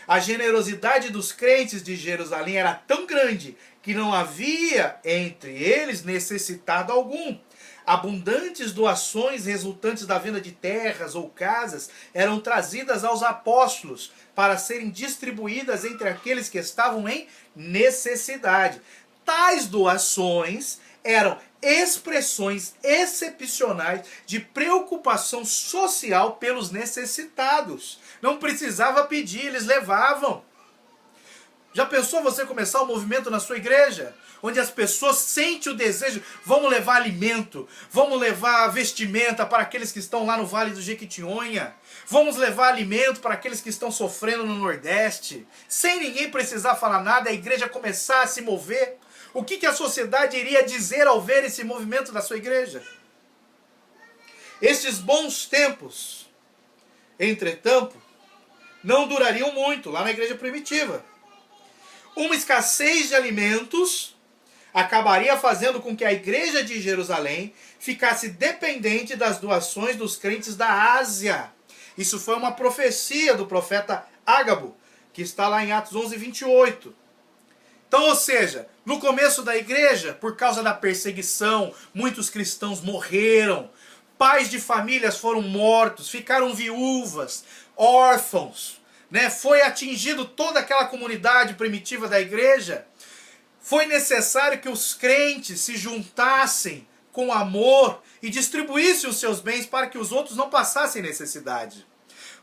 A generosidade dos crentes de Jerusalém era tão grande que não havia entre eles necessitado algum. Abundantes doações resultantes da venda de terras ou casas eram trazidas aos apóstolos para serem distribuídas entre aqueles que estavam em necessidade. Tais doações eram expressões excepcionais de preocupação social pelos necessitados. Não precisava pedir, eles levavam. Já pensou você começar um movimento na sua igreja? Onde as pessoas sentem o desejo, vamos levar alimento, vamos levar vestimenta para aqueles que estão lá no Vale do Jequitinhonha, vamos levar alimento para aqueles que estão sofrendo no Nordeste, sem ninguém precisar falar nada, a igreja começar a se mover. O que a sociedade iria dizer ao ver esse movimento da sua igreja? Estes bons tempos, entretanto, não durariam muito lá na igreja primitiva. Uma escassez de alimentos acabaria fazendo com que a igreja de Jerusalém ficasse dependente das doações dos crentes da Ásia. Isso foi uma profecia do profeta Ágabo, que está lá em Atos 11, 28. Então, ou seja, no começo da igreja, por causa da perseguição, muitos cristãos morreram, pais de famílias foram mortos, ficaram viúvas, órfãos, né? Foi atingido toda aquela comunidade primitiva da igreja. Foi necessário que os crentes se juntassem com amor e distribuíssem os seus bens para que os outros não passassem necessidade.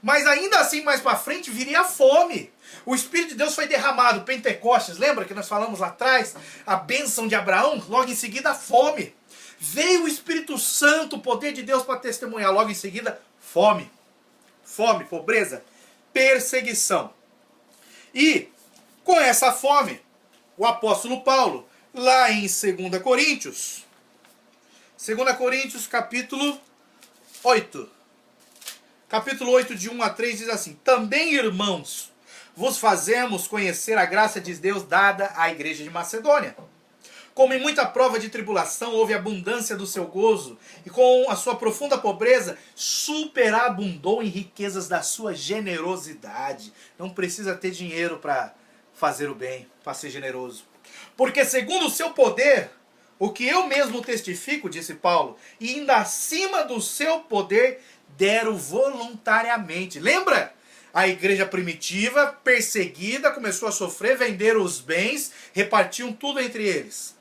Mas ainda assim, mais para frente, viria a fome. O Espírito de Deus foi derramado, Pentecostes, lembra que nós falamos lá atrás? A bênção de Abraão, logo em seguida a fome. Veio o Espírito Santo, o poder de Deus para testemunhar, logo em seguida fome. Fome, pobreza, perseguição. E com essa fome, o apóstolo Paulo, lá em 2 Coríntios, capítulo 8. Capítulo 8, de 1 a 3, diz assim: Também, irmãos, vos fazemos conhecer a graça de Deus dada à igreja de Macedônia. Como em muita prova de tribulação houve abundância do seu gozo, e com a sua profunda pobreza superabundou em riquezas da sua generosidade. Não precisa ter dinheiro para fazer o bem, para ser generoso. Porque segundo o seu poder, o que eu mesmo testifico, disse Paulo, e ainda acima do seu poder, deram voluntariamente. Lembra? A igreja primitiva, perseguida, começou a sofrer, venderam os bens, repartiam tudo entre eles.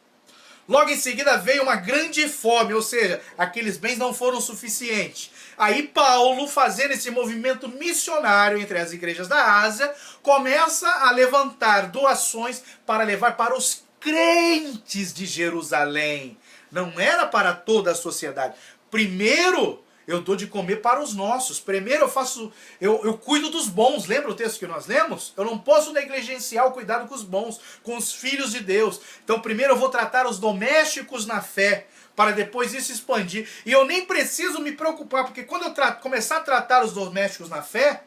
Logo em seguida veio uma grande fome, ou seja, aqueles bens não foram suficientes. Aí Paulo, fazendo esse movimento missionário entre as igrejas da Ásia, começa a levantar doações para levar para os crentes de Jerusalém. Não era para toda a sociedade. Primeiro, eu dou de comer para os nossos. Primeiro eu cuido dos bons. Lembra o texto que nós lemos? Eu não posso negligenciar o cuidado com os bons, com os filhos de Deus. Então primeiro eu vou tratar os domésticos na fé, para depois isso expandir. E eu nem preciso me preocupar, porque quando eu começar a tratar os domésticos na fé,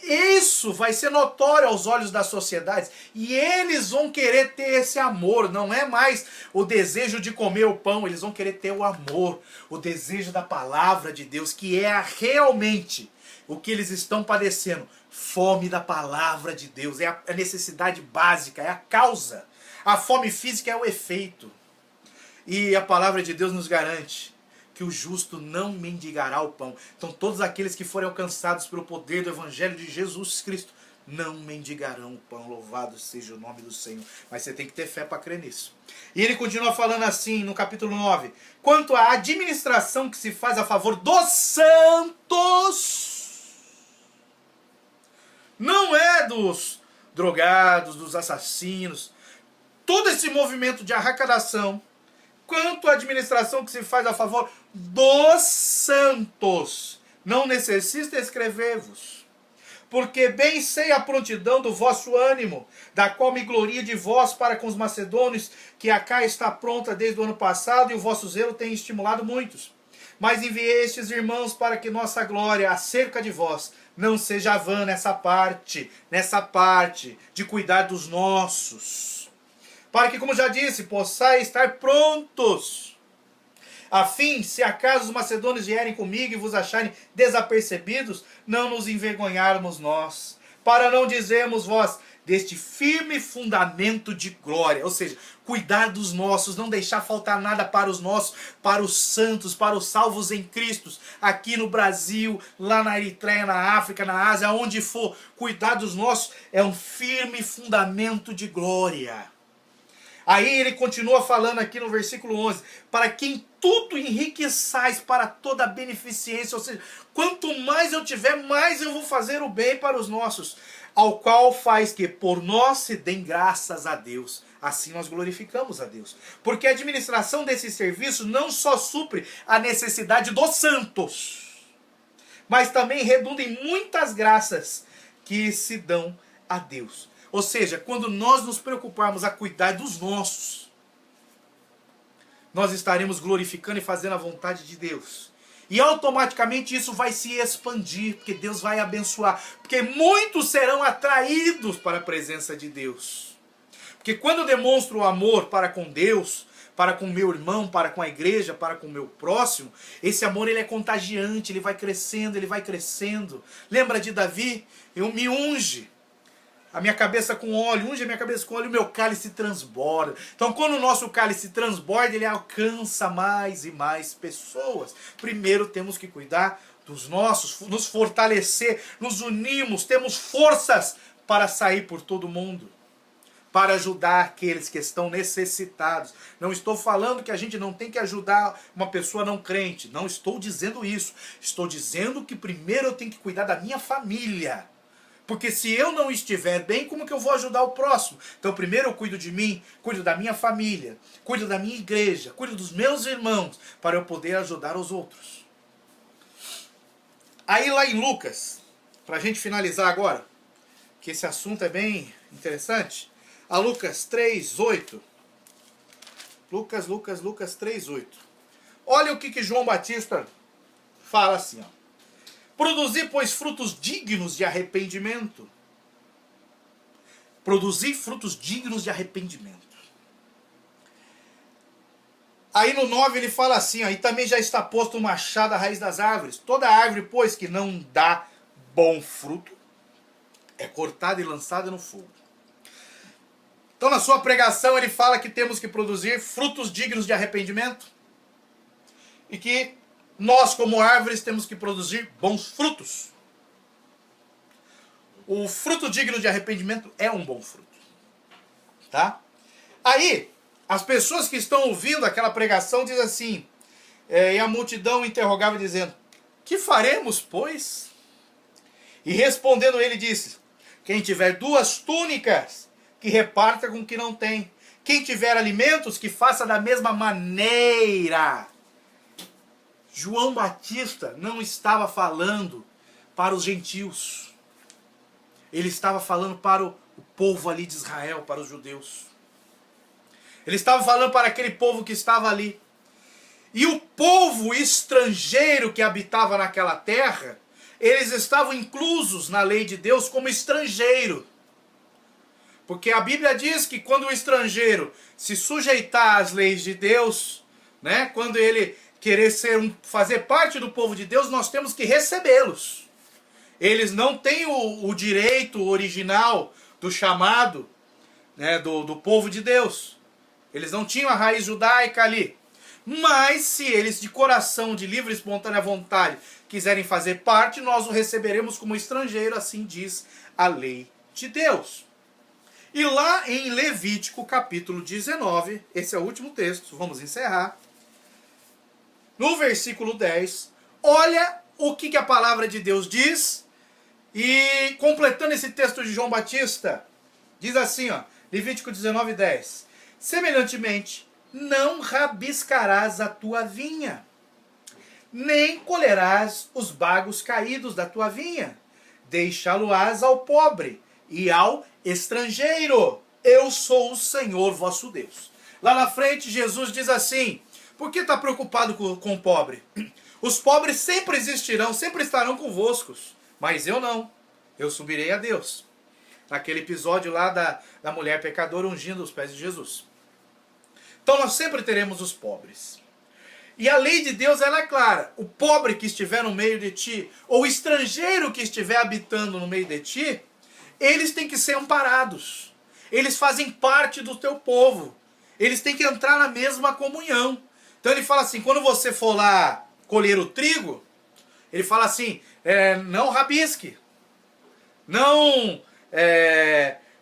isso vai ser notório aos olhos das sociedades. E eles vão querer ter esse amor. Não é mais o desejo de comer o pão. Eles vão querer ter o amor. O desejo da palavra de Deus. Que é realmente o que eles estão padecendo. Fome da palavra de Deus. É a necessidade básica. É a causa. A fome física é o efeito. E a palavra de Deus nos garante que o justo não mendigará o pão. Então todos aqueles que forem alcançados pelo poder do Evangelho de Jesus Cristo não mendigarão o pão. Louvado seja o nome do Senhor. Mas você tem que ter fé para crer nisso. E ele continua falando assim no capítulo 9. Quanto à administração que se faz a favor dos santos, não é dos drogados, dos assassinos. Todo esse movimento de arrecadação, quanto à administração que se faz a favor dos santos, não necessita escrever-vos. Porque bem sei a prontidão do vosso ânimo, da qual me gloria de vós para com os macedônios, que a cá está pronta desde o ano passado, e o vosso zelo tem estimulado muitos. Mas enviei estes irmãos para que nossa glória acerca de vós não seja vã nessa parte de cuidar dos nossos. Para que, como já disse, possais estar prontos, a fim, se acaso os macedônios vierem comigo e vos acharem desapercebidos, não nos envergonharmos nós, para não dizermos vós, deste firme fundamento de glória, ou seja, cuidar dos nossos, não deixar faltar nada para os nossos, para os santos, para os salvos em Cristo, aqui no Brasil, lá na Eritreia, na África, na Ásia, onde for, cuidar dos nossos é um firme fundamento de glória. Aí ele continua falando aqui no versículo 11, para que em tudo enriqueçais para toda a beneficência, ou seja, quanto mais eu tiver, mais eu vou fazer o bem para os nossos, ao qual faz que por nós se deem graças a Deus. Assim nós glorificamos a Deus. Porque a administração desse serviço não só supre a necessidade dos santos, mas também redunda em muitas graças que se dão a Deus. Ou seja, quando nós nos preocuparmos a cuidar dos nossos, nós estaremos glorificando e fazendo a vontade de Deus. E automaticamente isso vai se expandir, porque Deus vai abençoar. Porque muitos serão atraídos para a presença de Deus. Porque quando eu demonstro o amor para com Deus, para com meu irmão, para com a igreja, para com o meu próximo, esse amor ele é contagiante, ele vai crescendo, ele vai crescendo. Lembra de Davi? Eu me unge a minha cabeça com óleo, unge a minha cabeça com óleo, o meu cálice transborda. Então, quando o nosso cálice transborda, ele alcança mais e mais pessoas. Primeiro temos que cuidar dos nossos, nos fortalecer, nos unimos, temos forças para sair por todo mundo, para ajudar aqueles que estão necessitados. Não estou falando que a gente não tem que ajudar uma pessoa não crente, não estou dizendo isso. Estou dizendo que primeiro eu tenho que cuidar da minha família. Porque se eu não estiver bem, como que eu vou ajudar o próximo? Então primeiro eu cuido de mim, cuido da minha família, cuido da minha igreja, cuido dos meus irmãos, para eu poder ajudar os outros. Aí lá em Lucas, para a gente finalizar agora, que esse assunto é bem interessante, a Lucas 3:8. Lucas 3:8. Olha o que João Batista fala assim, ó. Produzir, pois, frutos dignos de arrependimento. Produzir frutos dignos de arrependimento. Aí no 9 ele fala assim, ó, e também já está posto o machado à raiz das árvores. Toda árvore, pois, que não dá bom fruto, é cortada e lançada no fogo. Então na sua pregação ele fala que temos que produzir frutos dignos de arrependimento. E que nós, como árvores, temos que produzir bons frutos. O fruto digno de arrependimento é um bom fruto. Tá? Aí, as pessoas que estão ouvindo aquela pregação dizem assim, e a multidão interrogava dizendo, que faremos, pois? E respondendo ele disse, quem tiver 2 túnicas, que reparta com o que não tem. Quem tiver alimentos, que faça da mesma maneira. João Batista não estava falando para os gentios. Ele estava falando para o povo ali de Israel, para os judeus. Ele estava falando para aquele povo que estava ali. E o povo estrangeiro que habitava naquela terra, eles estavam inclusos na lei de Deus como estrangeiro. Porque a Bíblia diz que quando o estrangeiro se sujeitar às leis de Deus, né, quando ele querer fazer parte do povo de Deus, nós temos que recebê-los. Eles não têm o direito original do chamado, né, do povo de Deus. Eles não tinham a raiz judaica ali. Mas se eles de coração, de livre e espontânea vontade, quiserem fazer parte, nós o receberemos como estrangeiro, assim diz a lei de Deus. E lá em Levítico capítulo 19, esse é o último texto, vamos encerrar. No versículo 10, olha o que a palavra de Deus diz, e completando esse texto de João Batista, diz assim, ó, Levítico 19:10, semelhantemente, não rabiscarás a tua vinha, nem colherás os bagos caídos da tua vinha, deixá-lo-ás ao pobre e ao estrangeiro. Eu sou o Senhor vosso Deus. Lá na frente Jesus diz assim, por que está preocupado com o pobre? Os pobres sempre existirão, sempre estarão convosco, mas eu não. Eu subirei a Deus. Naquele episódio lá da mulher pecadora ungindo os pés de Jesus. Então nós sempre teremos os pobres. E a lei de Deus ela é clara. O pobre que estiver no meio de ti, ou o estrangeiro que estiver habitando no meio de ti, eles têm que ser amparados. Eles fazem parte do teu povo. Eles têm que entrar na mesma comunhão. Então ele fala assim, quando você for lá colher o trigo, ele fala assim, não rabisque. Não,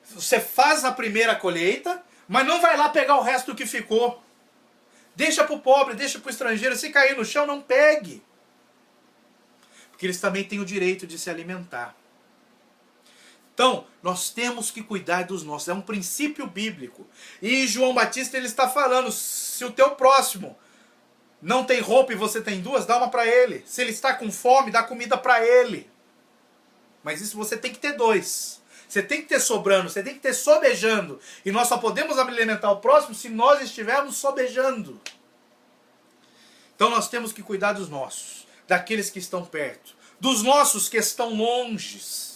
você faz a primeira colheita, mas não vai lá pegar o resto do que ficou. Deixa para o pobre, deixa para o estrangeiro. Se cair no chão, não pegue. Porque eles também têm o direito de se alimentar. Então, nós temos que cuidar dos nossos. É um princípio bíblico. E João Batista ele está falando, se o teu próximo não tem roupa e você tem duas, dá uma para ele. Se ele está com fome, dá comida para ele. Mas isso você tem que ter dois. Você tem que ter sobrando, você tem que ter sobejando. E nós só podemos alimentar o próximo se nós estivermos sobejando. Então nós temos que cuidar dos nossos, daqueles que estão perto, dos nossos que estão longes.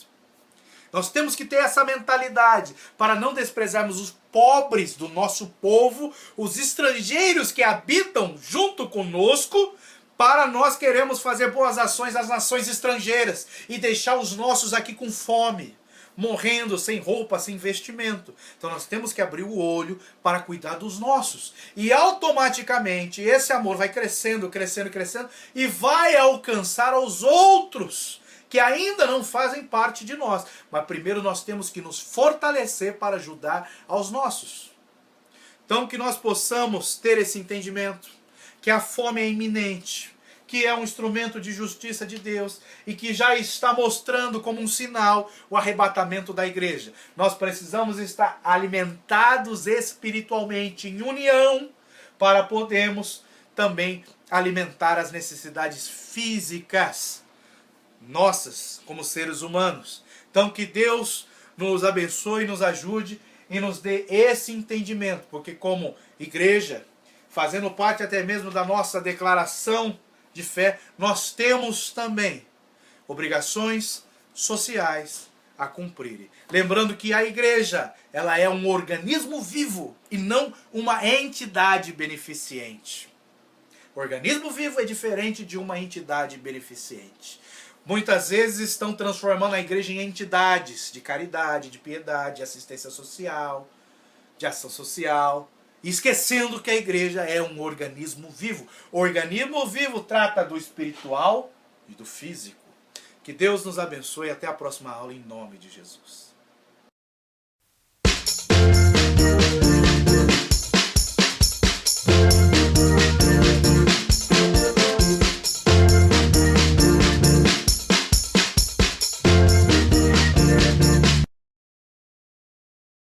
Nós temos que ter essa mentalidade para não desprezarmos os pobres do nosso povo, os estrangeiros que habitam junto conosco, para nós queremos fazer boas ações às nações estrangeiras e deixar os nossos aqui com fome, morrendo, sem roupa, sem vestimento. Então nós temos que abrir o olho para cuidar dos nossos. E automaticamente esse amor vai crescendo, crescendo, crescendo e vai alcançar aos outros que ainda não fazem parte de nós. Mas primeiro nós temos que nos fortalecer para ajudar aos nossos. Então que nós possamos ter esse entendimento, que a fome é iminente, que é um instrumento de justiça de Deus e que já está mostrando como um sinal o arrebatamento da igreja. Nós precisamos estar alimentados espiritualmente, em união, para podermos também alimentar as necessidades físicas nossas como seres humanos. Então que Deus nos abençoe, nos ajude e nos dê esse entendimento, porque como igreja, fazendo parte até mesmo da nossa declaração de fé, nós temos também obrigações sociais a cumprir. Lembrando que a igreja, ela é um organismo vivo e não uma entidade beneficente. O organismo vivo é diferente de uma entidade beneficente. Muitas vezes estão transformando a igreja em entidades de caridade, de piedade, de assistência social, de ação social, esquecendo que a igreja é um organismo vivo. O organismo vivo trata do espiritual e do físico. Que Deus nos abençoe. Até a próxima aula, em nome de Jesus.